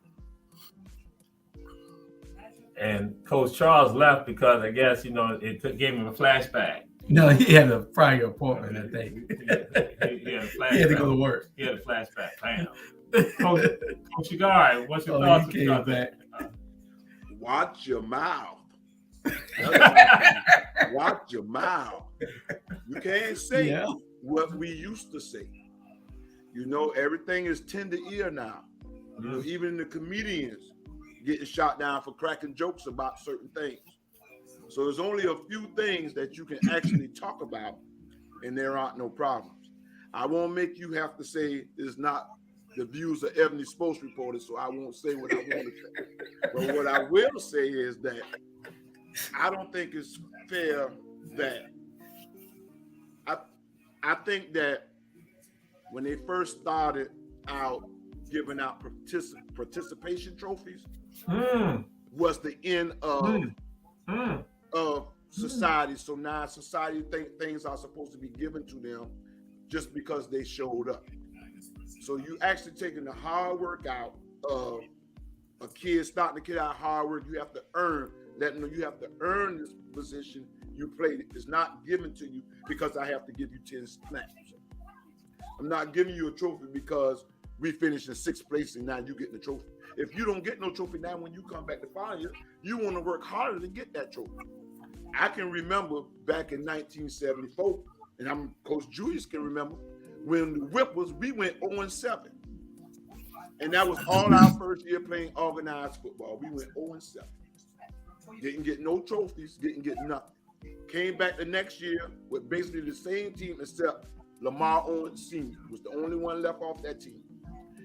And Coach Charles left because I guess it gave him a flashback. No, he had a prior appointment, I think. He had a flashback. He had to go to work. He had a flashback. Bam. Coach Shigari, what's your thoughts about that? Watch your mouth. Watch your mouth. You can't say what we used to say. Everything is tender ear now. Even the comedians getting shot down for cracking jokes about certain things. So there's only a few things that you can actually talk about, and there aren't no problems. I won't make you have to say it's not the views of Ebony Sports Reporter, so I won't say what I want to say. But what I will say is that I don't think it's fair that I think that when they first started out giving out participation trophies was the end of society. So now society think things are supposed to be given to them just because they showed up. So you actually taking the hard work out of a kid, starting the kid out hard work. You have to earn, letting them know you have to earn this position you played. It's not given to you because I have to give you 10 snaps. I'm not giving you a trophy because we finished in 6th place and now you getting the trophy. If you don't get no trophy now, when you come back the following year, you want to work harder to get that trophy. I can remember back in 1974, and Coach Julius can remember, when the whip was, we went 0-7. And that was all our first year playing organized football. We went 0-7. Didn't get no trophies, didn't get nothing. Came back the next year with basically the same team except Lamar Owens Sr. was the only one left off that team.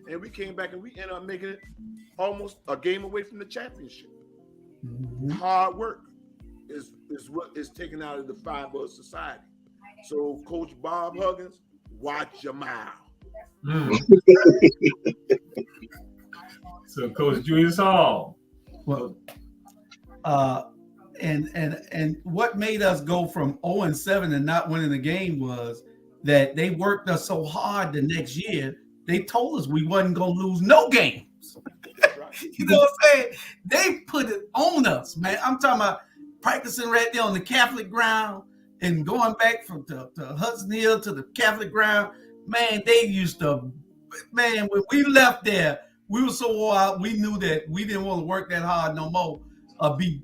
And we came back and we ended up making it almost a game away from the championship. Hard work is what is taken out of the fiber of society. So Coach Bob Huggins, watch your mouth. So Coach Julius Hall. Well, and what made us go from 0-7 and not winning the game was that they worked us so hard the next year. They told us we wasn't gonna lose no games. You know what I'm saying? They put it on us, man. I'm talking about practicing right there on the Catholic ground and going back from to Hudson Hill to the Catholic ground. Man, they used to, man, when we left there, we were so wore out, we knew that we didn't want to work that hard no more, be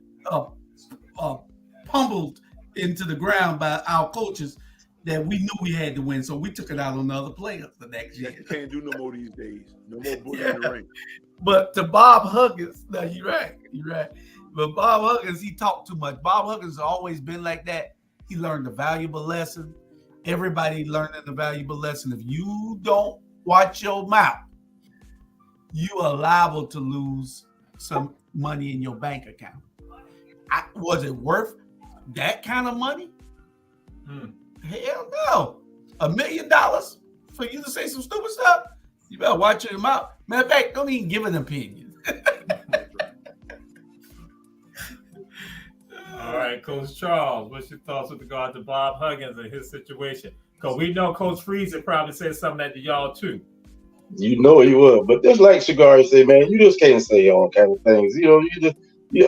pummeled into the ground by our coaches, that we knew we had to win. So we took it out on the other players the next year. You can't do no more these days. No more bullying in the ring. But to Bob Huggins, no, you're right. But Bob Huggins, he talked too much. Bob Huggins has always been like that. He learned a valuable lesson. Everybody learning a valuable lesson. If you don't watch your mouth, you are liable to lose some money in your bank account. Was it worth that kind of money? Hell no. $1 million for you to say some stupid stuff? You better watch your mouth. Matter of fact, don't even give an opinion. All right, Coach Charles, what's your thoughts with regard to Bob Huggins and his situation? Because we know Coach Freezer probably said something that to y'all too. You know he would, but just like Shigari said, man, you just can't say all kind of things.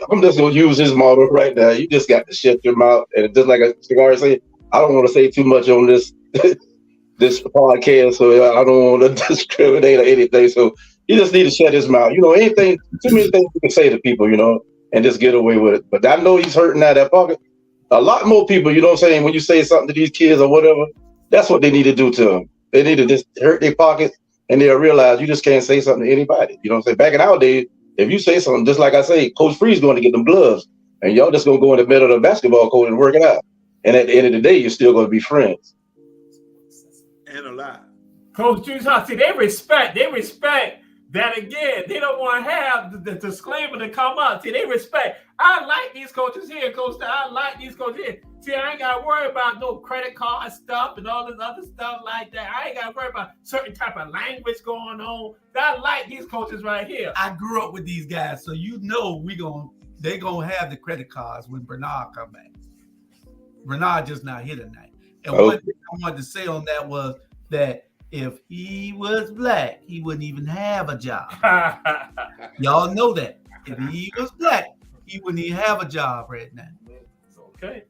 I'm just gonna use his motto right now. You just got to shut your mouth. And just like Shigari said, I don't want to say too much on this this podcast, so I don't want to discriminate or anything. So he just need to shut his mouth. Anything, too many things you can say to people, and just get away with it. But I know he's hurting out that pocket. A lot more people, you know what I'm saying, when you say something to these kids or whatever, that's what they need to do to them. They need to just hurt their pockets, and they'll realize you just can't say something to anybody. You know what I'm saying? Back in our day, if you say something, just like I say, Coach Free's going to get them gloves, and y'all just going to go in the middle of the basketball court and work it out. And at the end of the day, you're still going to be friends. And alive. Coach Julius Hall, see, they respect that again. They don't want to have the disclaimer to come up. See, they respect. I like these coaches here, Coach. I like these coaches here. See, I ain't got to worry about no credit card stuff and all this other stuff like that. I ain't got to worry about certain type of language going on. I like these coaches right here. I grew up with these guys, so they gonna have the credit cards when Bernard come back. Bernard just not here tonight. And One thing I wanted to say on that was that if he was black, he wouldn't even have a job. Y'all know that. If he was black, he wouldn't even have a job right now. Okay.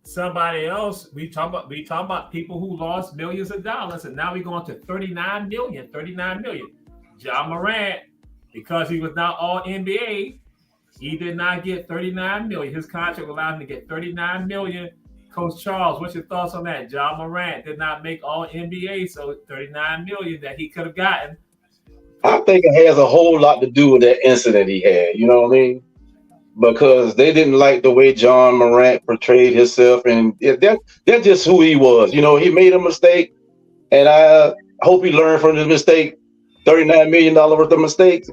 Somebody else, we talk about people who lost millions of dollars, and now we're going to 39 million. Ja Morant, because he was not all NBA, he did not get 39 million. His contract allowed him to get 39 million. Coach Charles, what's your thoughts on that? Ja Morant did not make all NBA, so 39 million that he could have gotten. I think it has a whole lot to do with that incident he had. You know what I mean? Because they didn't like the way John Morant portrayed himself, and that's just who he was. You know, he made a mistake, and I hope he learned from his mistake. $39 million worth of mistakes.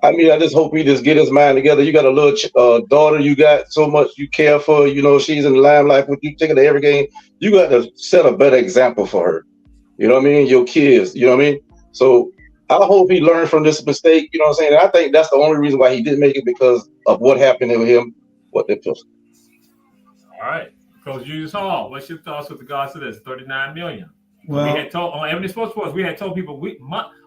I mean, I just hope he just get his mind together. You got a little daughter, you got so much you care for. You know, she's in the limelight with you, taking to every game. You got to set a better example for her. You know what I mean? Your kids. You know what I mean? So I hope he learned from this mistake. You know what I'm saying? And I think that's the only reason why he didn't make it, because of what happened to him. What they took. All right, Coach Julius Hall, what's your thoughts with regards to this 39 million? Well, we had told on Ebony Sports Sports, we had told people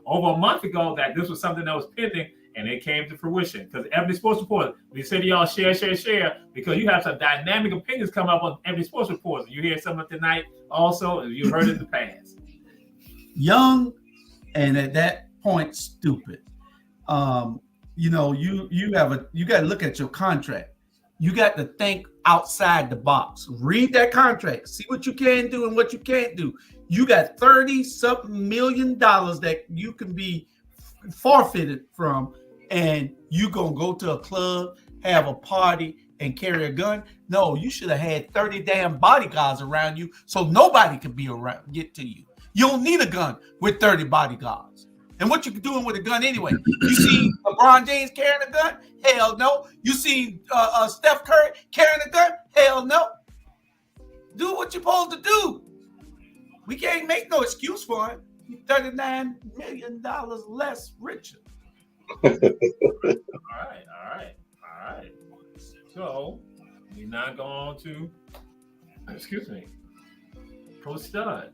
over a month ago that this was something that was pending, and it came to fruition. Because Ebony Sports Report, we said to y'all share, because you have some dynamic opinions come up on Ebony Sports Report. You hear some of tonight also, and you heard in the past. Young, and at that point, stupid. You know, you got to look at your contract. You got to think outside the box. Read that contract. See what you can do and what you can't do. You got $30-something million that you can be forfeited from, and you gonna go to a club, have a party, and carry a gun. No, you should have had 30 damn bodyguards around you so nobody could be around, get to you. You don't need a gun with 30 bodyguards. And what you doing with a gun anyway? You see LeBron James carrying a gun? Hell no. You see Steph Curry carrying a gun? Hell no. Do what you're supposed to do. We can't make no excuse for it. $39 million less richer. All right. So we're not going to, Coach Stud.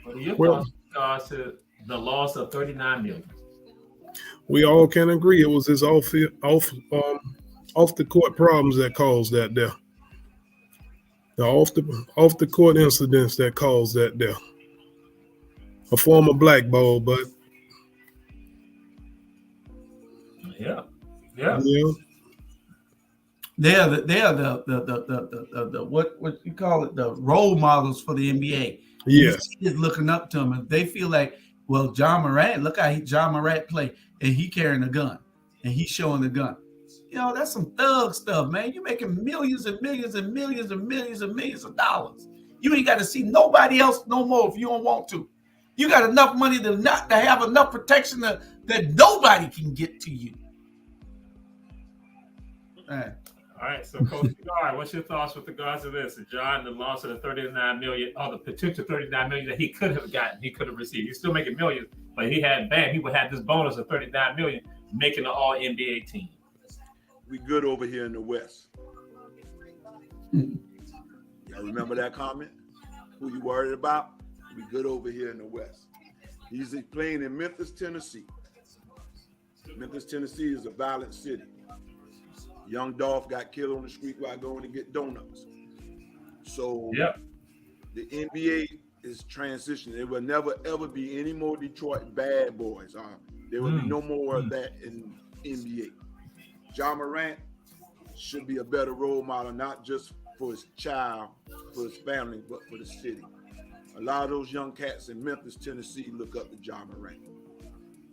What are your thoughts with regards to the loss of 39 million? We all can agree it was his off the court problems that caused that death. The off the court incidents that caused that death. A former blackball, but yeah. They are the what you call it, the role models for the NBA. Yes, he's looking up to them, and they feel like, well, Ja Morant, look how Ja Morant play, and he carrying a gun, and he's showing the gun. You know, that's some thug stuff, man. You're making millions and millions and millions and millions and millions of dollars. You ain't got to see nobody else no more if you don't want to. You got enough money to have enough protection that nobody can get to you. All right, so Coach Cigar, what's your thoughts with regards to this? John, the loss of the 39 million, or the potential 39 million that he could have gotten, he could have received. He's still making millions, but he would have this bonus of 39 million, making an all NBA team. We good over here in the West. Y'all remember that comment? Who you worried about? We good over here in the West. He's playing in Memphis, Tennessee. Memphis, Tennessee is a violent city. Young Dolph got killed on the street while going to get donuts. So the NBA is transitioning. There will never, ever be any more Detroit bad boys. There will be no more of that in NBA. Ja Morant should be a better role model, not just for his child, for his family, but for the city. A lot of those young cats in Memphis, Tennessee look up to Ja Morant.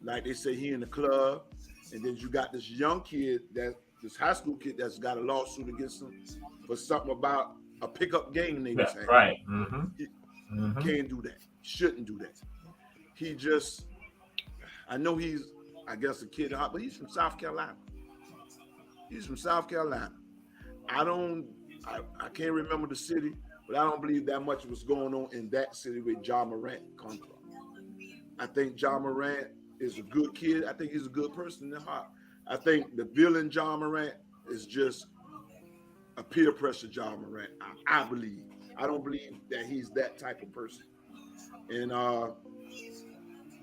Like they say, he in the club, and then you got this young kid, this high school kid that's got a lawsuit against him for something about a pickup game they was having. Right. Can't do that. Shouldn't do that. He just, I know he's, I guess, a kid, but he's from South Carolina. I can't remember the city, but I don't believe that much was going on in that city where Ja Morant comes from. I think Ja Morant is a good kid. I think he's a good person in heart. I think the villain Ja Morant is just a peer pressure Ja Morant. I believe. I don't believe that he's that type of person. And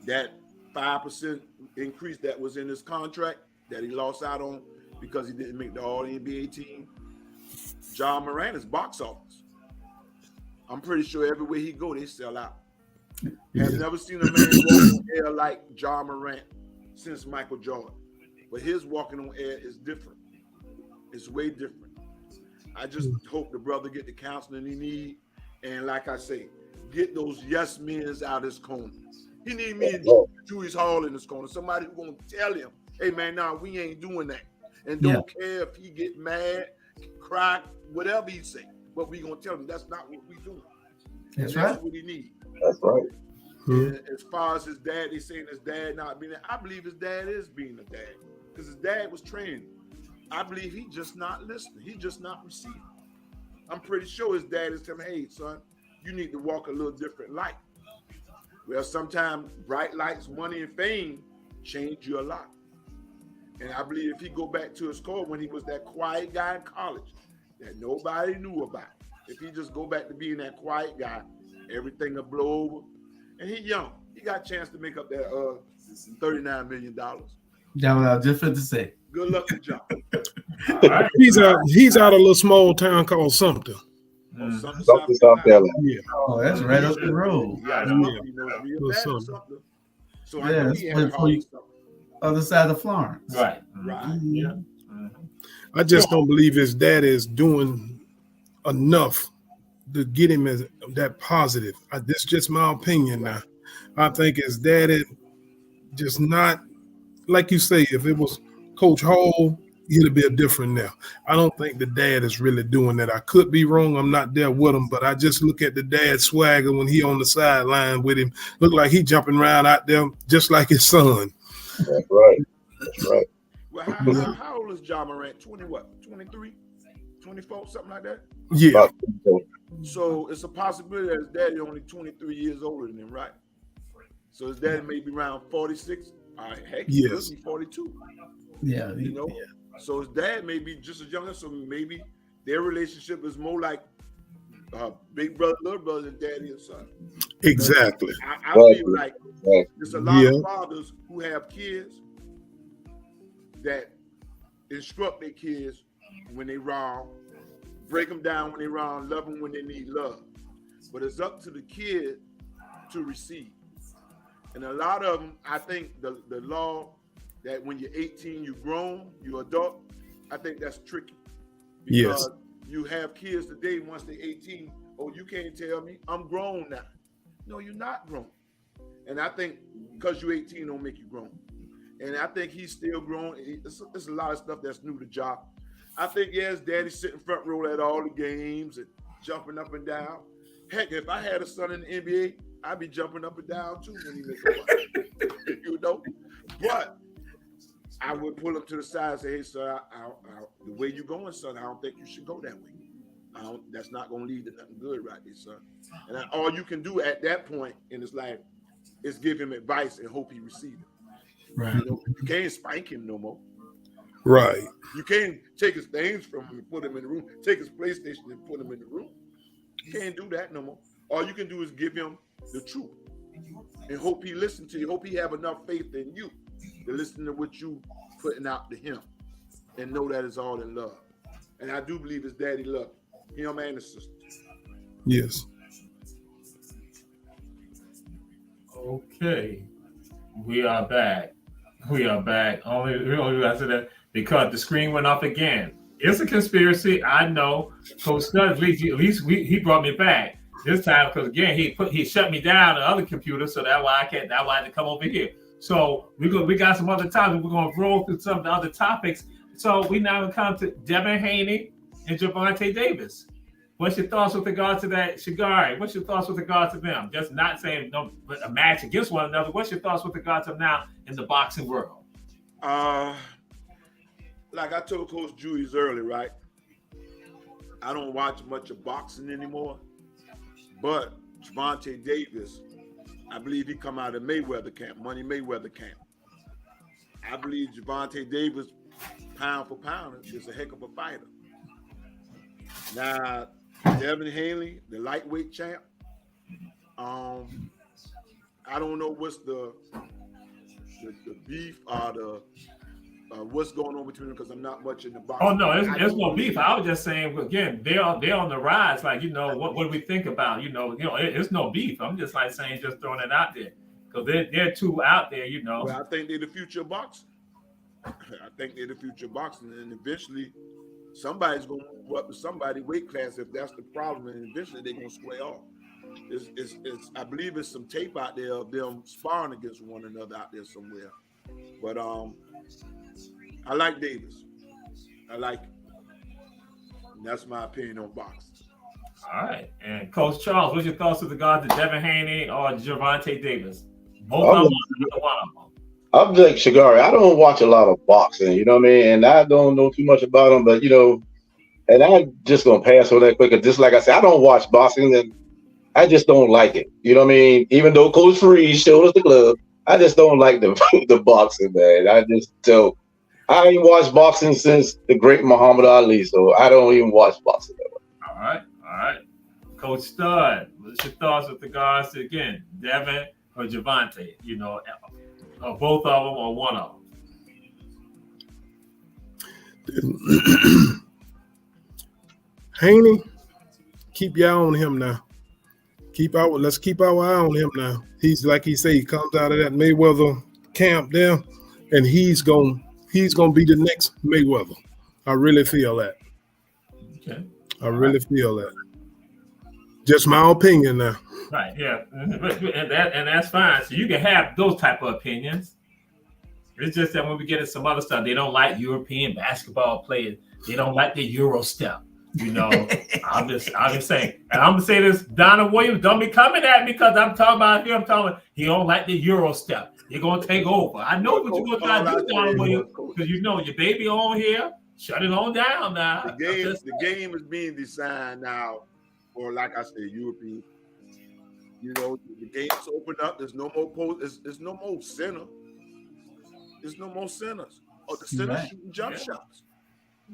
that 5% increase that was in his contract that he lost out on, because he didn't make the All-NBA team. John Morant is box office. I'm pretty sure everywhere he go, they sell out. Have never seen a man walk on air like John Morant since Michael Jordan. But his walking on air is different. It's way different. I just hope the brother get the counseling he need. And like I say, get those yes men's out of his corner. He need me and Julius Hall in his corner. Somebody who's going to tell him, hey, man, nah, we ain't doing that. And don't care if he get mad, cry, whatever he say. But we going to tell him that's not what we doing. That's right. That's what he need. That's right. And as far as his dad, they saying his dad not being there. I believe his dad is being a dad because his dad was trained. I believe he just not listening. He just not receiving. I'm pretty sure his dad is telling him, hey, son, you need to walk a little different light. Well, sometimes bright lights, money, and fame change you a lot. And I believe if he go back to his core when he was that quiet guy in college that nobody knew about, if he just go back to being that quiet guy, everything will blow over. And he young. He got a chance to make up that $39 million. Yeah, well, I was just to say. Good luck to John. Right. He's out of a little small town called Sumter. Something South Carolina. Yeah. Oh, that's right up the road. Yeah, Yeah. he knows real bad or something. So I Yeah, know it's he had a before heart you- or something. Other side of Florence. Right. Right. Yeah. I just don't believe his dad is doing enough to get him as that positive. That's just my opinion now. I think his daddy just not, like you say, if it was Coach Hall, it'd be a different now. I don't think the dad is really doing that. I could be wrong. I'm not there with him, but I just look at the dad swagger when he on the sideline with him. Look like he jumping around out there just like his son. That's right. That's right. Well, how old is John Morant? 20 what? 23? 24? Something like that? Yeah. So it's a possibility that his daddy only 23 years older than him, right? So his daddy may be around 46. All right, heck, he Yes. could be 42. Yeah. You know? So his dad may be just as young, so maybe their relationship is more like big brother, little brother than daddy and son. Exactly. I feel like Right. there's a lot of fathers who have kids that instruct their kids when they wrong, break them down when they wrong, love them when they need love. But it's up to the kid to receive. And a lot of them, I think the law that when you're 18, you're grown, you're adult, I think that's tricky. Because you have kids today, once they're 18, oh, you can't tell me, I'm grown now. No, you're not grown. And I think because you're 18 don't make you grown. And I think he's still grown. There's a lot of stuff that's new to Ja. I think, yes, daddy's sitting front row at all the games and jumping up and down. Heck, if I had a son in the NBA, I'd be jumping up and down too when he makes a play. You know? But I would pull him to the side and say, hey, son, the way you're going, son, I don't think you should go that way. That's not going to lead to nothing good right there, son. And all you can do at that point in his life is give him advice and hope he receives it. Right. You know, you can't spank him no more. Right. You can't take his things from him and put him in the room, take his PlayStation and put him in the room. You can't do that no more. All you can do is give him the truth and hope he listens to you, hope he have enough faith in you to listen to what you putting out to him and know that it's all in love. And I do believe his daddy loved him and his sister. Yes. Okay. We are back. We are back. Only after that because the screen went off again. It's a conspiracy. I know. Coach Scott, at least he brought me back this time because again he shut me down on the other computer, so that's why I had to come over here. So we got some other topics. We're gonna roll through some of the other topics. So we now come to Devin Haney and Javante Davis. What's your thoughts with regard to that, Shigari? What's your thoughts with regard to them? Just not saying no, but a match against one another. What's your thoughts with regard to them now in the boxing world? Like I told Coach Julius earlier, right? I don't watch much of boxing anymore, but Javante Davis, I believe he come out of Mayweather camp, Money Mayweather camp. I believe Javante Davis, pound for pound, is a heck of a fighter. Now, Devin Haney, the lightweight champ, I don't know what's the beef or what's going on between them because I'm not much in the box. Oh no, there's no beef. I was just saying again, they're on the rise. Like what do we think about? It's no beef. I'm just like saying, just throwing it out there because they're two out there. Well, I think they're the future of boxing. I think they're the future of boxing, and eventually somebody's going to go up to somebody weight class if that's the problem, and eventually they're going to square off. I believe it's some tape out there of them sparring against one another out there somewhere. But I like Davis. I like him. And that's my opinion on boxing. All right. And Coach Charles, what's your thoughts with regard to Devin Haney or Gervonta Davis? Both of them. I'm like Shigari. I don't watch a lot of boxing, you know what I mean? And I don't know too much about them, but and I'm just gonna pass on that quick. Just like I said, I don't watch boxing, and I just don't like it. You know what I mean? Even though Coach Freeze showed us the glove, I just don't like the boxing, man. I just don't. I ain't watched boxing since the great Muhammad Ali, so I don't even watch boxing that way. All right. Coach Stud, what's your thoughts with regards to, again, Devin or Gervonta? Or both of them or one of them? Haney, keep your eye on him now. Let's keep our eye on him now. He's like he said, he comes out of that Mayweather camp there, and he's gonna be the next Mayweather. I really feel that. Okay. I really feel that. Just my opinion now. Right, yeah. And that's fine. So you can have those type of opinions. It's just that when we get into some other stuff, they don't like European basketball players. They don't like the Euro step. I'm just saying. And I'm gonna say this, Donna Williams, don't be coming at me because I'm talking about him. I'm talking he don't like the Euro step. You're gonna take over. I know what you're gonna try to do, Donna Williams, because your baby on here. Shut it on down now. The game is being designed now for, like I said, European. The game's opened up. There's no more post. There's no more center. There's no more centers. Or the center shooting jump shots.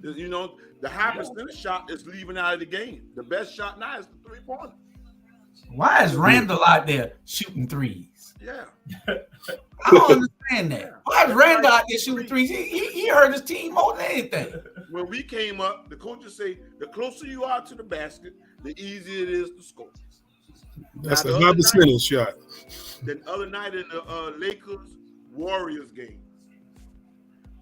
The high percentage shot is leaving out of the game. The best shot now is the 3-pointer. Why is Randall out there shooting threes? Yeah. I don't understand that. Why is Randall out there shooting threes? He hurt his team more than anything. When we came up, the coaches say the closer you are to the basket, the easier it is to score. That's a high percentage shot. The other night in the Lakers-Warriors game,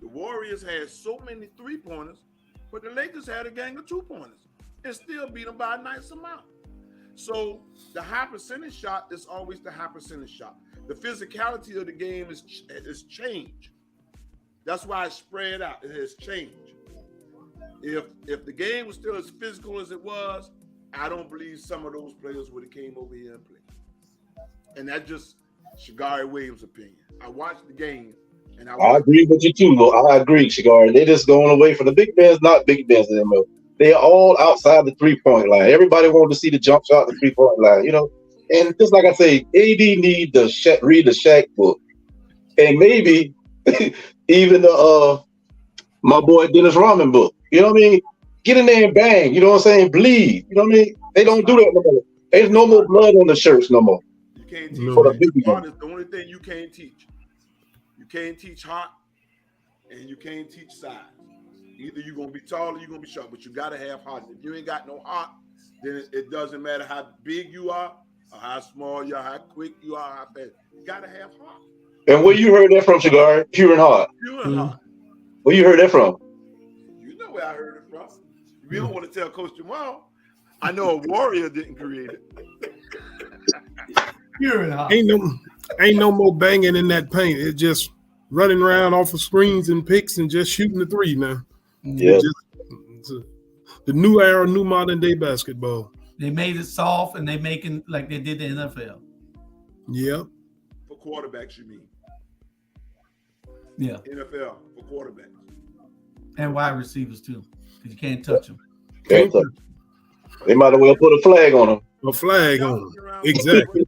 the Warriors had so many 3-pointers, but the Lakers had a gang of 2-pointers and still beat them by a nice amount. So the high percentage shot is always the high percentage shot. The physicality of the game is changed. That's why it's spread out. It has changed. If the game was still as physical as it was, I don't believe some of those players would have came over here and played. And that's just Shigari Williams' opinion. I watched the game. And I agree with you too, Lou. I agree, Shigari. They're just going away from the big bands, not big bands anymore. They're all outside the 3-point line. Everybody wanted to see the jump shot, the 3-point line, And just like I say, AD need to read the Shaq book, and maybe even the my boy Dennis Rodman book. You know what I mean? Get in there and bang. You know what I'm saying? Bleed. You know what I mean? They don't do that no more. There's no more blood on the shirts no more. You can't teach. The only thing you can't teach. You can't teach height, and you can't teach size. Either you're going to be tall or you're going to be short, but you got to have height. If you ain't got no height, then it doesn't matter how big you are, or how small you are, how quick you are, how fast. You got to have height. And where you heard that from, Shigari? Pure and Heart. Pure and Heart. Where you heard that from? You know where I heard it from. We don't want to tell Coach Jamal. I know a Warrior didn't create it. Pure and Heart. Ain't no more banging in that paint. It's just running around off of screens and picks and just shooting the 3 now. Yeah. The new era, new modern day basketball. They made it soft and they making like they did the NFL. Yeah. For quarterbacks, you mean? Yeah. NFL for quarterbacks. And wide receivers too, because you can't touch them. Can't touch them. They might as well put a flag on them. A flag on them. Exactly.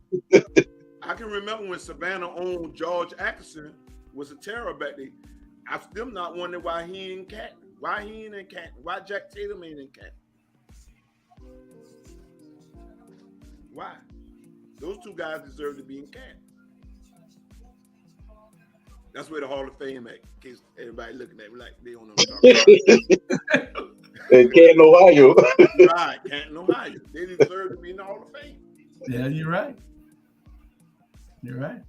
I can remember when Savannah owned George Atkinson was a terror back then. I'm still not wondering why he ain't Canton. Why he ain't in Canton? Why Jack Tatum ain't in Canton? Why? Those two guys deserve to be in Canton. That's where the Hall of Fame at. In case everybody looking at me like they don't know what I'm talking about. In Canton, Ohio. Right, Canton, Ohio. They deserve to be in the Hall of Fame. Yeah, you're right. You're right.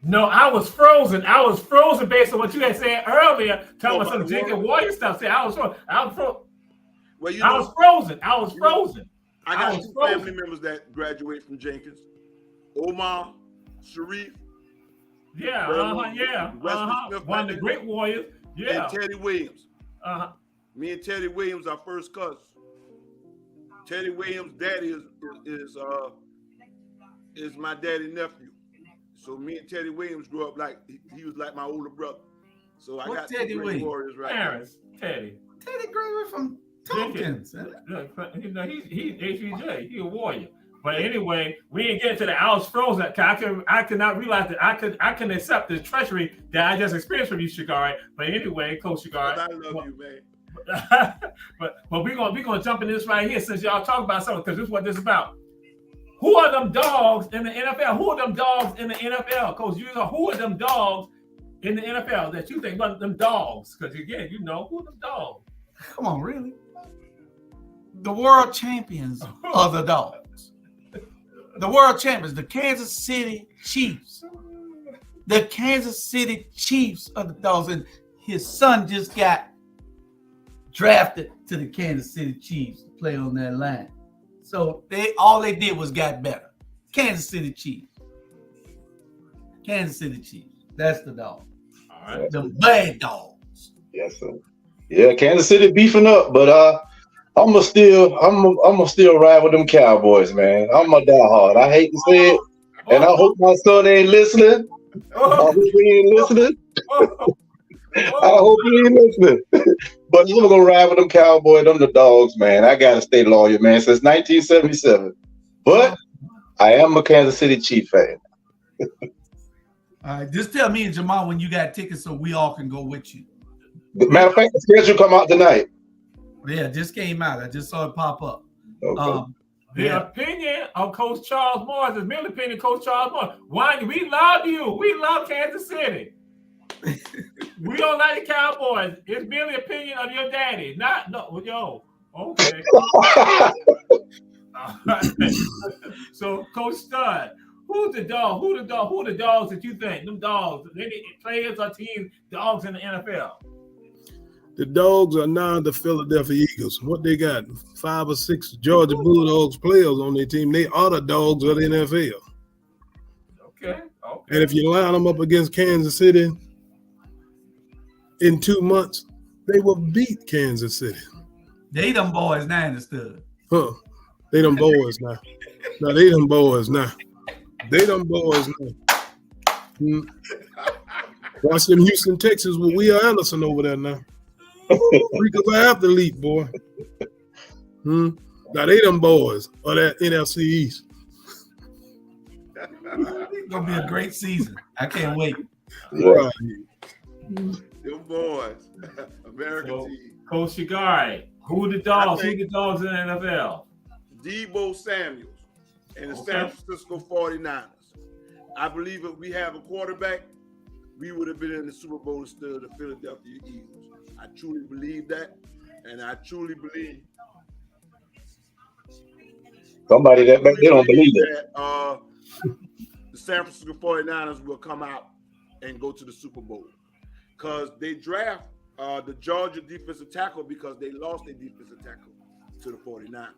No, I was frozen. I was frozen based on what you had said earlier, talking about some Jenkins Warrior stuff. See, I was frozen. Well, you I know, was frozen. I was frozen. I got two family members that graduated from Jenkins. Omar Sharif. Yeah, yeah. One of the great Warriors. Yeah. And Teddy Williams. Uh-huh. Me and Teddy Williams are first cousins. Teddy Williams' daddy is my daddy's nephew. So me and Teddy Williams grew up like he was like my older brother. So I got Teddy two great Warriors right Parents, Teddy graduated from Tompkins. You know, he's HBJ. He's a Warrior. But anyway, we didn't get to that. I was frozen. I could not realize that I can accept the treachery that I just experienced from you, Shigari. But anyway, Coach Shigari. I love you, man. but we're gonna jump in this right here since y'all talk about something, because this is what this is about. Who are them dogs in the NFL? Who are them dogs in the NFL? Coach, who are them dogs in the NFL that you think about them dogs? Because again, you know who are them dogs. Come on, really? The world champions are the dogs. The world champions, the Kansas City Chiefs. The Kansas City Chiefs are the dogs, and his son just got drafted to the Kansas City Chiefs to play on that line. So all they did was got better. Kansas City Chiefs. Kansas City Chiefs. That's the dog. All right. The bad dogs. Yes, sir. Yeah, Kansas City beefing up, but I'm gonna still ride with them Cowboys, man. I'm a diehard. I hate to say it, and I hope my son ain't listening. I hope he ain't listening. I hope he ain't listening. But I'm gonna ride with them Cowboys, them the dogs, man. I gotta stay loyal, man, since 1977. But I am a Kansas City Chief fan. All right, just tell me and Jamal when you got tickets so we all can go with you. Matter of fact, the schedule come out tonight. Yeah, it just came out. I just saw it pop up. Okay. The opinion of Coach Charles Morris is merely opinion of Coach Charles Morris. Why? We love you. We love Kansas City. We don't like the Cowboys. It's merely opinion of your daddy. Okay. So, Coach Stud, who's the dog? Who are the dogs that you think? Them dogs, any players or teams, dogs in the NFL? The dogs are now the Philadelphia Eagles. What they got? 5 or 6 Georgia Bulldogs players on their team. They are the dogs of the NFL. Okay. And if you line them up against Kansas City in 2 months, they will beat Kansas City. They them boys now, understood. Huh. They them boys now. No, they them boys now. They them boys now. Watch them Houston Texans with Will Anderson over there now. Freak of an athlete, boy. Now they them boys of that NFC East. It's gonna be a great season. I can't wait. Right. Them boys. American team. Coach Shigari, who are the dogs? Who are the dogs in the NFL? Deebo Samuels and the San Francisco 49ers. I believe if we have a quarterback, we would have been in the Super Bowl instead of the Philadelphia Eagles. I truly believe that, and I truly believe Somebody that they don't believe it. That, the San Francisco 49ers will come out and go to the Super Bowl because they draft the Georgia defensive tackle because they lost their defensive tackle to the 49ers.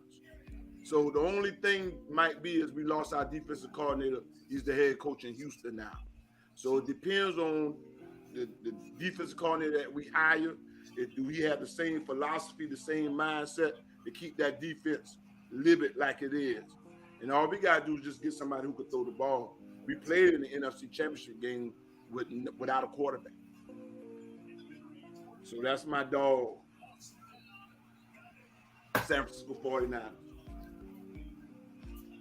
So the only thing might be is we lost our defensive coordinator. He's the head coach in Houston now. So it depends on the defensive coordinator that we hire. Do we have the same philosophy, the same mindset to keep that defense livid like it is? And all we got to do is just get somebody who can throw the ball. We played in the NFC Championship game without a quarterback. So that's my dog, San Francisco 49ers.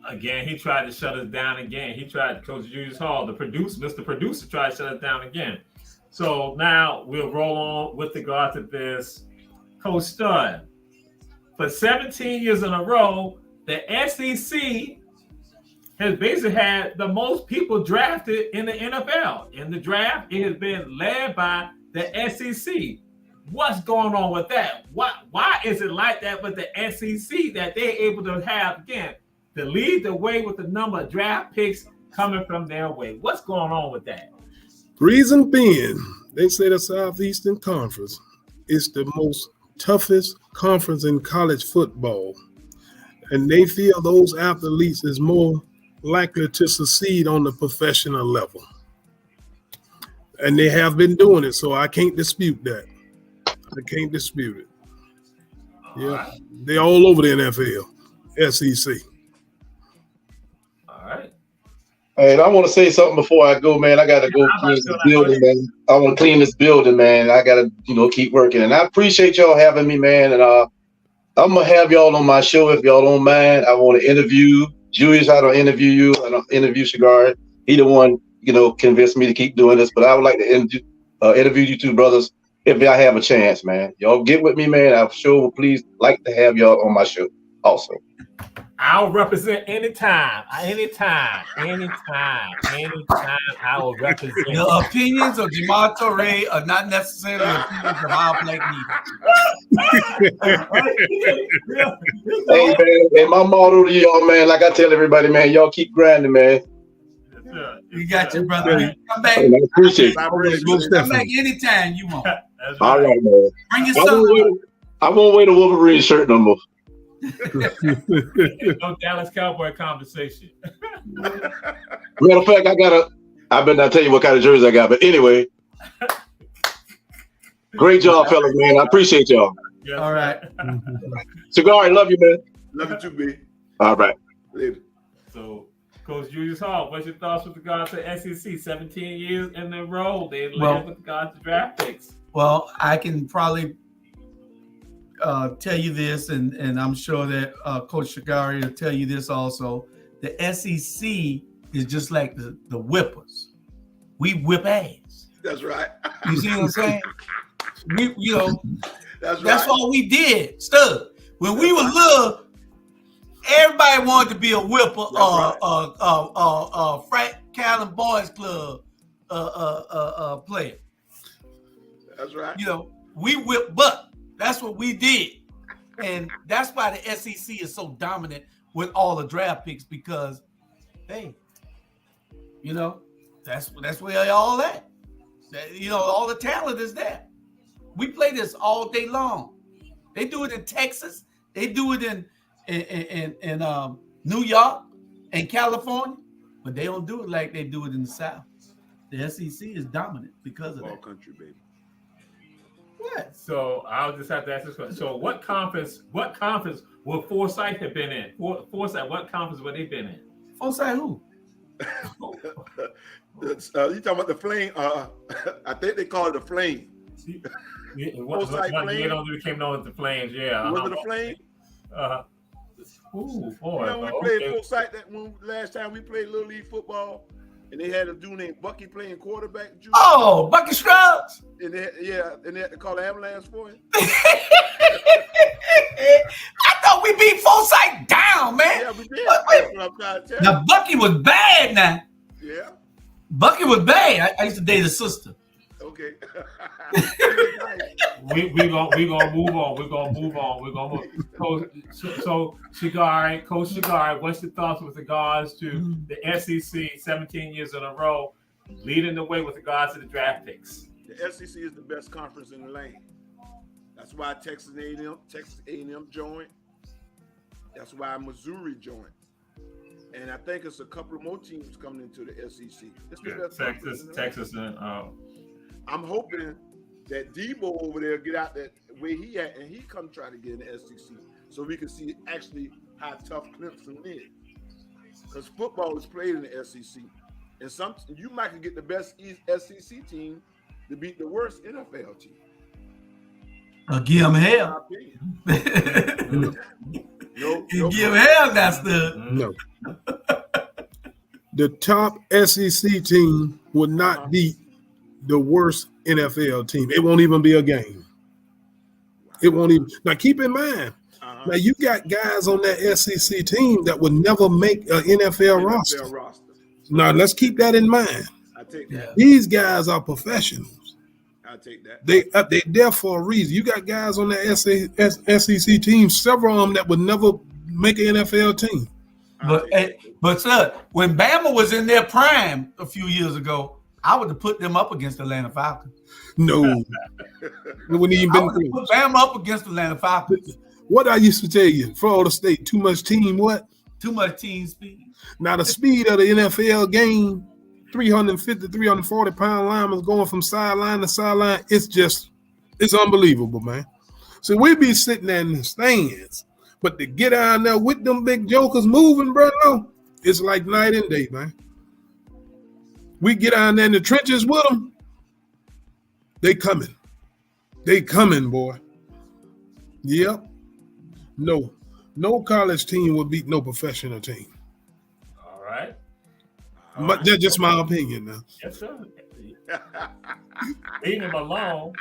Again, he tried to shut us down again. He tried, Coach Julius Hall, Mr. Producer tried to shut us down again. So now we'll roll on with regard to this. Coach Stud, for 17 years in a row, the SEC has basically had the most people drafted in the NFL. In the draft, it has been led by the SEC. What's going on with that? Why is it like that with the SEC that they're able to have, again, to lead the way with the number of draft picks coming from their way? What's going on with that? Reason being, they say the Southeastern Conference is the most toughest conference in college football. And they feel those athletes is more likely to succeed on the professional level. And they have been doing it, so I can't dispute that. I can't dispute it. Yeah, they're all over the NFL, SEC. All right. Hey, I want to say something before I go, man. I got to go clean this building, man. I want to clean this building, man. I got to, keep working. And I appreciate y'all having me, man. And I'm going to have y'all on my show if y'all don't mind. I want to interview Julius. I don't interview you. I don't interview Shigari. He the one, convinced me to keep doing this. But I would like to interview you two brothers if I have a chance, man. Y'all get with me, man. I'm sure will please like to have y'all on my show also. I'll represent anytime. I will represent. The opinions of Jamal Torre are not necessarily opinions of our Black Negro. Hey, man, and my motto to y'all, man, like I tell everybody, man, y'all keep grinding, man. You got your brother. Come back. I appreciate it. Come back anytime you want. All right, man. Bring your son. I won't wear the Wolverine shirt no more. No Dallas Cowboy conversation. Matter of fact, I better not tell you what kind of jersey I got, but anyway. Great job, fellas, man. I appreciate y'all. Yes, all right. Cigar, I love you, man. Love you too, B. All right. Later. So, Coach Julius Hall, what's your thoughts with regards to SEC? 17 years in a row, they led with regards to draft picks. Well, I can probably tell you this, and I'm sure that Coach Shigari will tell you this also. The SEC is just like the whippers. We whip ass. That's right. You see what I'm saying? That's right. All we did. Stud. When we were little, everybody wanted to be a whipper Frank Callan Boys Club player. That's right. We whip butt. That's what we did. And that's why the SEC is so dominant with all the draft picks, because, hey, that's where they all at. All the talent is there. We play this all day long. They do it in Texas. They do it in New York and California, but they don't do it like they do it in the South. The SEC is dominant because of all that. Country, baby. What? So I'll just have to ask this question. So what conference would Forsyth have been in? Forsyth, what conference would they been in? Forsyth who? You talking about the Flame? I think they call it the Flame. Forsyth Flame? They came known as the Flames, yeah. Was it the Flame? Ooh, boy. We played Forsyth last time we played Little League football. And they had a dude named Bucky playing quarterback. Oh, Bucky Scruggs. And they had to call the ambulance for him. I thought we beat Forsyth down, man. Yeah, we did. That's what I'm trying to tell you. Now, Bucky was bad now. Yeah. Bucky was bad. I used to date his sister. Okay. we gonna move on. We're gonna move on. So Shigari, Coach Shigari, what's your thoughts with regards to the SEC 17 years in a row, leading the way with regards to the draft picks? The SEC is the best conference in the land. That's why Texas A&M joined. That's why Missouri joined. And I think it's a couple of more teams coming into the SEC. Texas, and I'm hoping that Debo over there get out that way he at, and he come try to get in the SEC, so we can see actually how tough Clemson is. Because football is played in the SEC, and you might get the best SEC team to beat the worst NFL team. Give him hell. Give him hell, that's the no. The top SEC team would not beat the worst NFL team. It won't even be a game. It won't even. Now, keep in mind, Now you got guys on that SEC team that would never make an NFL roster. Now let's keep that in mind. I take that. These guys are professionals. I take that. They there for a reason. You got guys on that SEC team, several of them that would never make an NFL team. But sir, when Bama was in their prime a few years ago, I would have put them up against the Atlanta Falcons. No, it wouldn't even been put Bama up against the Atlanta Falcons. What I used to tell you, Florida State, too much team what? Too much team speed. Now the speed of the NFL game, 350, 340-pound linemen going from sideline to sideline, it's unbelievable, man. So we be sitting there in the stands, but to get out there with them big jokers moving, bro, no, it's like night and day, man. We get out there in the trenches with them, they coming. They coming, boy. Yep. No college team will beat no professional team. All right. But that's just my opinion now. Yes, sir. Leave him alone.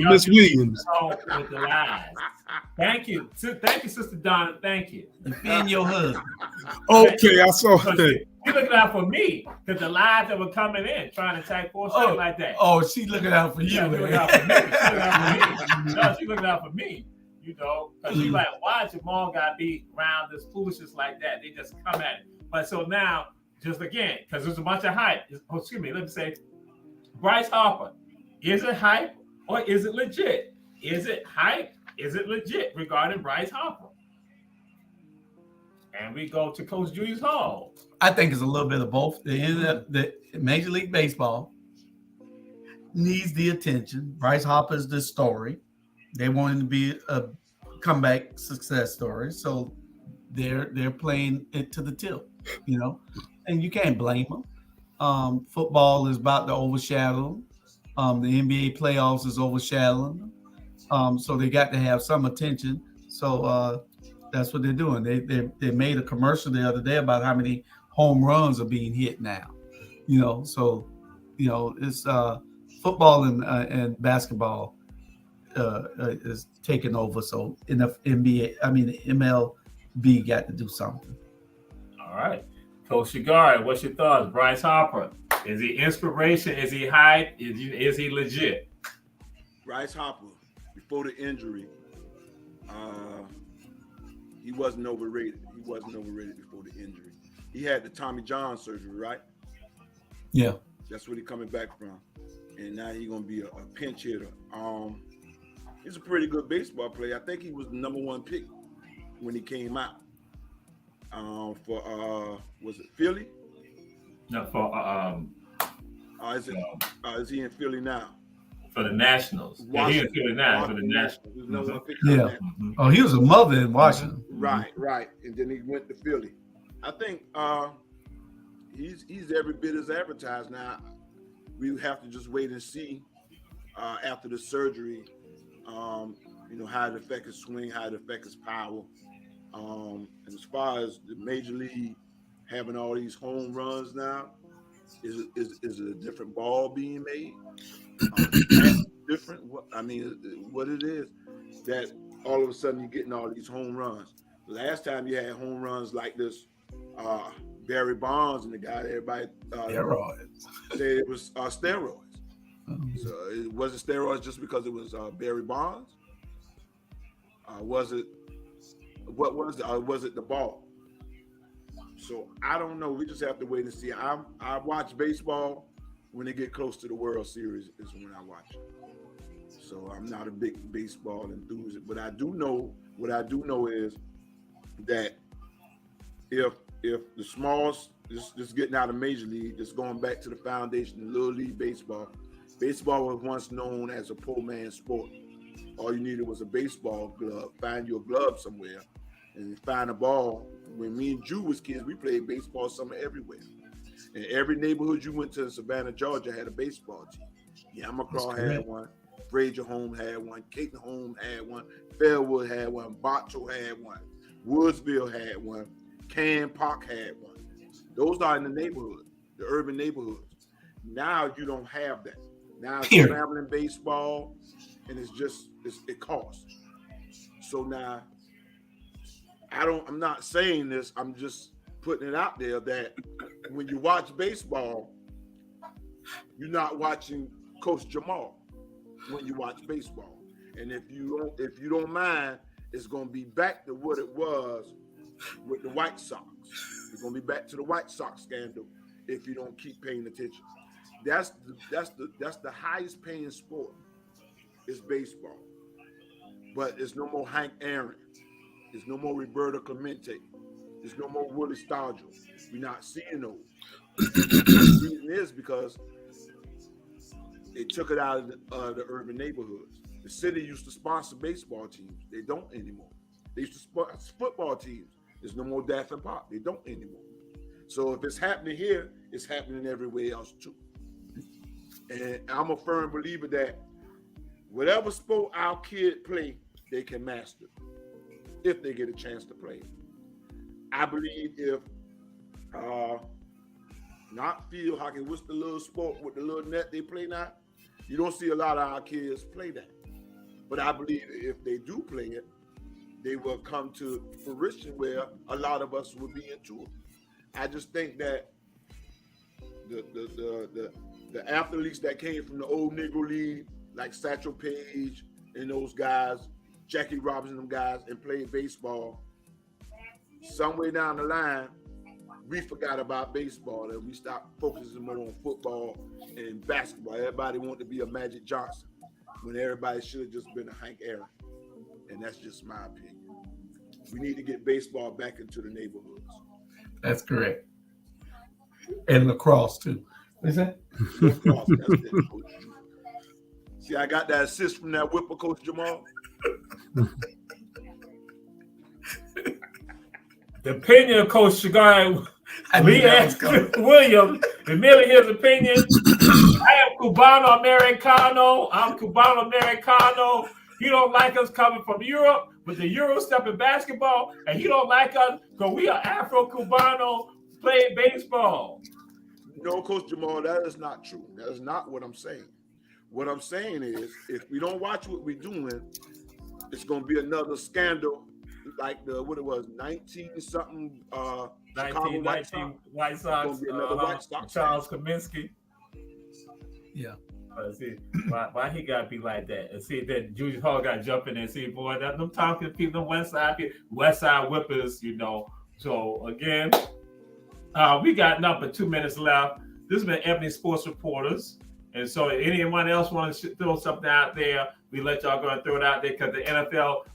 Miss Williams. With the lies. Thank you. Thank you, Sister Donna. Thank you. Defend your husband. Okay, I saw that. She looking out for me because the lies that were coming in, trying to attack for stuff like that. Oh, she looking out for you. Yeah, she looking out for me. She looking out for me. You know, because she's like, why Jamal got to be around this foolishness like that? They just come at it. But so now, just again, because there's a bunch of hype. Excuse me, let me say, Bryce Harper, is it hype or is it legit? Is it hype? Is it legit regarding Bryce Harper? And we go to Coach Julius Hall. I think it's a little bit of both. The Major League Baseball needs the attention. Bryce Harper's the story. They want him to be a comeback success story, so they're playing it to the tilt, you know, and you can't blame them. Football is about to overshadow them. The NBA playoffs is overshadowing them, so they got to have some attention. So that's what they're doing. They made a commercial the other day about how many home runs are being hit now, you know. So, you know, it's football and basketball is taking over. So in the MLB got to do something. All right, Coach Shigari, what's your thoughts? Bryce Harper, is he inspiration? Is he hype? Is he legit? Bryce Harper, before the injury, he wasn't overrated. He wasn't overrated before the injury. He had the Tommy John surgery, right? Yeah. That's what he's coming back from. And now he's going to be a pinch hitter. He's a pretty good baseball player. I think he was the number one pick when he came out. For was it Philly? No, for is he in Philly now? For the Nationals. Yeah, he's in Philly now for the Nationals. Yeah. Oh, he was a mother in Washington. Right. And then he went to Philly. I think he's every bit as advertised now. We have to just wait and see after the surgery, you know, how it affects his swing, how it affects his power. And as far as the Major League having all these home runs now, is it a different ball being made? Different? What it is that all of a sudden you're getting all these home runs. Last time you had home runs like this, Barry Bonds and the guy that everybody said it was steroids. So it wasn't steroids just because it was Barry Bonds. Was it the ball? So I don't know. We just have to wait and see. I watch baseball when they get close to the World Series is when I watch it. So I'm not a big baseball enthusiast, but I do know what I do know is that if the smalls just getting out of Major League, just going back to the foundation of Little League baseball was once known as a poor man's sport. All you needed was a baseball glove. Find you a glove somewhere and find a ball. When me and Drew was kids, we played baseball summer everywhere. And every neighborhood you went to in Savannah, Georgia had a baseball team. Yamacraw had one. Frazier Home had one. Caton Home had one. Fairwood had one. Bottrell had one. Woodsville had one. Can Park had one. Those are in the neighborhood, the urban neighborhoods. Now you don't have that. Now it's traveling baseball. and it costs. So now, I'm not saying this. I'm just putting it out there that when you watch baseball, you're not watching Coach Jamal when you watch baseball. And if you don't mind, it's going to be back to what it was with the White Sox. It's going to be back to the White Sox scandal if you don't keep paying attention. That's the highest paying sport is baseball. But there's no more Hank Aaron. There's no more Roberto Clemente. There's no more Willie Stargell. We're not seeing those. The reason is because they took it out of the urban neighborhoods. The city used to sponsor baseball teams. They don't anymore. They used to sponsor football teams. There's no more Daffin Park. They don't anymore. So if it's happening here, it's happening everywhere else too. And I'm a firm believer that whatever sport our kid play, they can master if they get a chance to play. I believe if not field hockey, what's the little sport with the little net they play now? You don't see a lot of our kids play that. But I believe if they do play it, they will come to fruition where a lot of us will be into it. I just think that the athletes that came from the old Negro League, like Satchel Paige and those guys, Jackie Robinson, them guys, and played baseball, somewhere down the line, we forgot about baseball and we stopped focusing more on football and basketball. Everybody wanted to be a Magic Johnson when everybody should have just been a Hank Aaron. And that's just my opinion. We need to get baseball back into the neighborhoods. That's correct. And lacrosse too. What is that? Lacrosse, that's it, Coach. See, I got that assist from that whipper, Coach Jamal. The opinion of Coach Shagai Lee Williams, and merely his opinion. I am Cubano Americano. I'm Cubano Americano. He don't like us coming from Europe with the Euro step in basketball, and he don't like us because we are Afro-Cubano playing baseball. No, Coach Jamal, that is not true. That is not what I'm saying. What I'm saying is, if we don't watch what we're doing, it's going to be another scandal like the 19-something Chicago White Sox. White Sox, White Sox Charles Kaminsky. Yeah. See why he got to be like that? And see that Julius Hall got to jump in there and see, boy, that them talking people, them West Side whippers, you know. So again, we got nothing but 2 minutes left. This has been Ebony Sports Reporters. And so anyone else want to throw something out there, we let y'all go and throw it out there because the NFL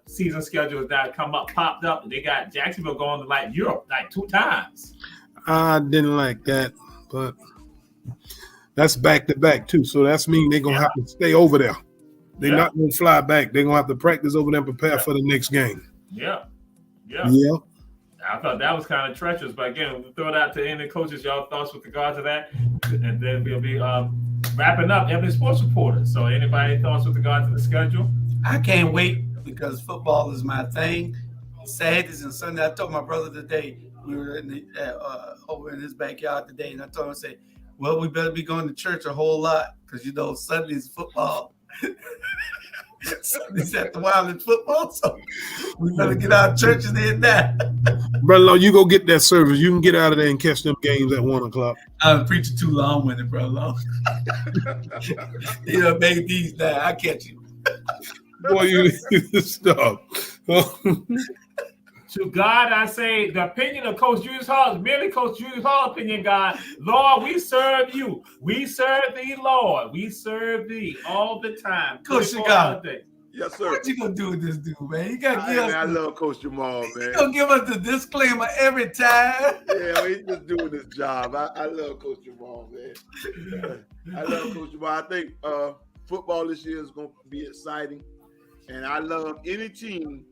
season schedule is now popped up. And they got Jacksonville going to like Europe like 2 times. I didn't like that, but that's back to back too. So that's mean they're gonna have to stay over there. They're not gonna fly back. They're gonna have to practice over there and prepare for the next game. Yeah. I thought that was kind of treacherous, but again, we'll throw it out to any coaches. Y'all thoughts with regard to that, and then we'll be wrapping up Ebony Sports Reporters. So, anybody thoughts with regard to the schedule? I can't wait because football is my thing. Saturdays and Sunday. I told my brother today we were in the, over in his backyard today, and I told him, I said, "Well, we better be going to church a whole lot because you know Sunday's football." Sunday's at the Wild football, so we better get our churches in now. Brother, you go get that service. You can get out of there and catch them games at 1 o'clock. I'm preaching too long with it, bro. You know, made these now. I catch you. Boy, you stop. To God, I say the opinion of Coach Julius Hall is merely Coach Julius Hall opinion, God. Lord, we serve you. We serve thee, Lord. We serve thee all the time. Coach God. Yes, sir. What you gonna do with this dude, man? You gotta give us. I love Coach Jamal, man. You gonna give us the disclaimer every time? Yeah, he's just doing his job. I love Coach Jamal, man. I love Coach Jamal. I think football this year is gonna be exciting, and I love any team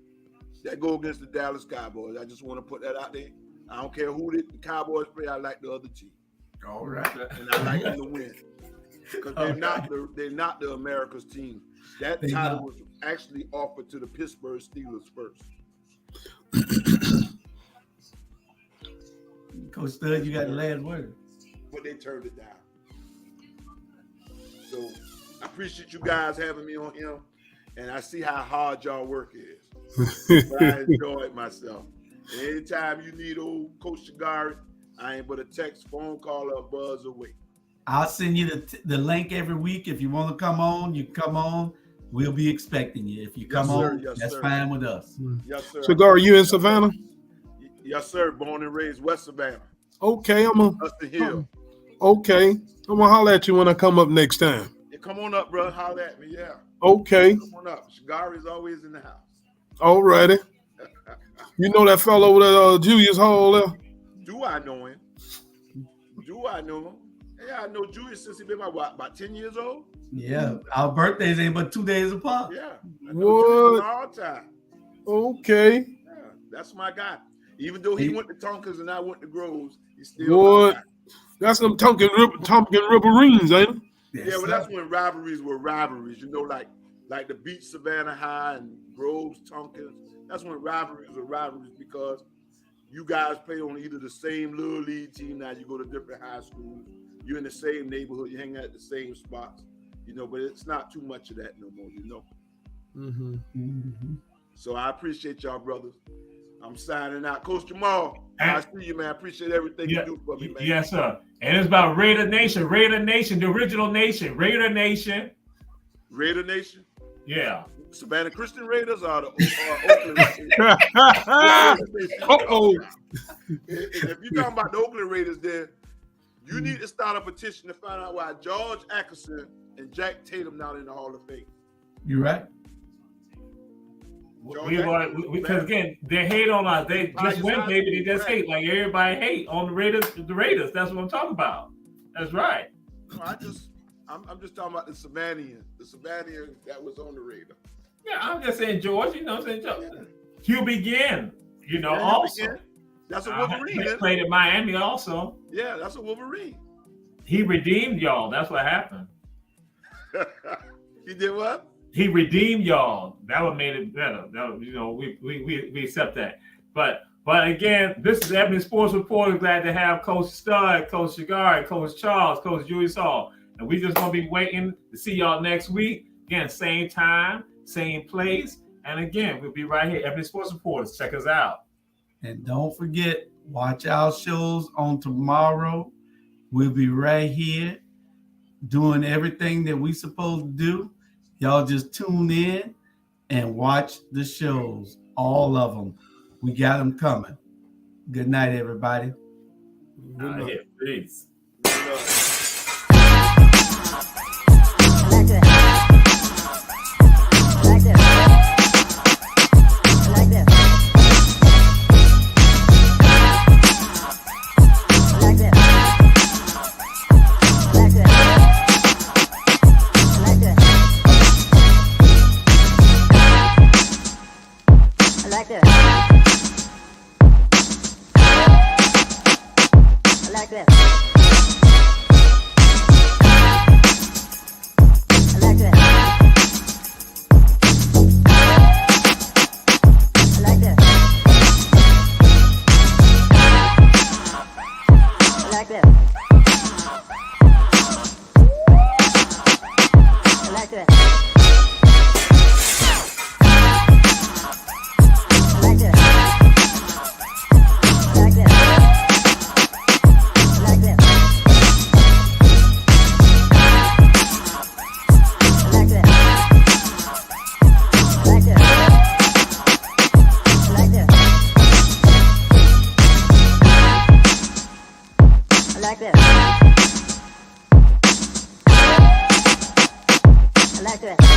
that go against the Dallas Cowboys. I just want to put that out there. I don't care who the Cowboys play. I like the other team. All right. And I like them to win because they're not the America's team. That title was actually offered to the Pittsburgh Steelers first. Coach Stud, you got the last word. But they turned it down. So I appreciate you guys having me on here, and I see how hard y'all work is. But I enjoyed myself. And anytime you need old Coach Shigari, I ain't but a text, phone call, or a buzz away. I'll send you the link every week. If you want to come on, you come on. We'll be expecting you. If you come on, that's fine with us. Yes, sir. Cigar, you in Savannah? Yes, sir. Born and raised West Savannah. Okay, I'm a. Dustin Hill. Okay, I'm gonna holler at you when I come up next time. Yeah, come on up, bro. Holler at me. Yeah. Okay. Come on up. Shigari is always in the house. All righty. You know that fellow over there, Julius Hall there? Do I know him? Do I know him? Yeah, I know Julius since he been about 10 years old. Yeah, our birthdays ain't but 2 days apart. Yeah. What? All time. Okay. Yeah, that's my guy. Even though he went to Tonkins and I went to Groves, he's still my guy. That's them Tompkins Ripperines, ain't it? Yeah, well, that's when rivalries were rivalries. You know, like the Beach Savannah High and Groves, Tompkins. That's when rivalries were rivalries because you guys play on either the same little league team. Now you go to different high schools. You're in the same neighborhood. You hang out at the same spots. You know, but it's not too much of that no more. You know. Mm-hmm. Mm-hmm. So I appreciate y'all, brothers. I'm signing out. Coach Jamal, I see you, man. I appreciate everything you do for me, man. Yes, sir. And it's about Raider Nation, the original nation, Raider Nation. Raider Nation? Yeah. Savannah Christian Raiders or the Oakland Raiders? Uh-oh. If you're talking about the Oakland Raiders, then you need to start a petition to find out why George Ackerson and Jack Tatum not in the Hall of Fame. You're right. Because again, they hate on us. They just win, baby. They just hate like everybody hate on the Raiders. The Raiders. That's what I'm talking about. That's right. No, I'm just talking about the Savannian that was on the Raider. Yeah, I'm just saying, George. You know, what I'm saying, Yeah. Hugh Begin. You know, Yeah, also Begin. That's a Wolverine. he played in Miami also. Yeah, that's a Wolverine. He redeemed y'all. That's what happened. He did what? He redeemed y'all. That would made it better. That would, you know, we accept that. But again, this is Ebony Sports Reporter. Glad to have Coach Stud, Coach Shigari, Coach Charles, Coach Julius Hall. And we just gonna be waiting to see y'all next week. Again, same time, same place. And again, we'll be right here. Ebony Sports Reporters. Check us out. And don't forget, watch our shows on tomorrow. We'll be right here doing everything that we supposed to do. Y'all just tune in and watch the shows, all of them. We got them coming. Good night, everybody. Good night. Peace. I like that.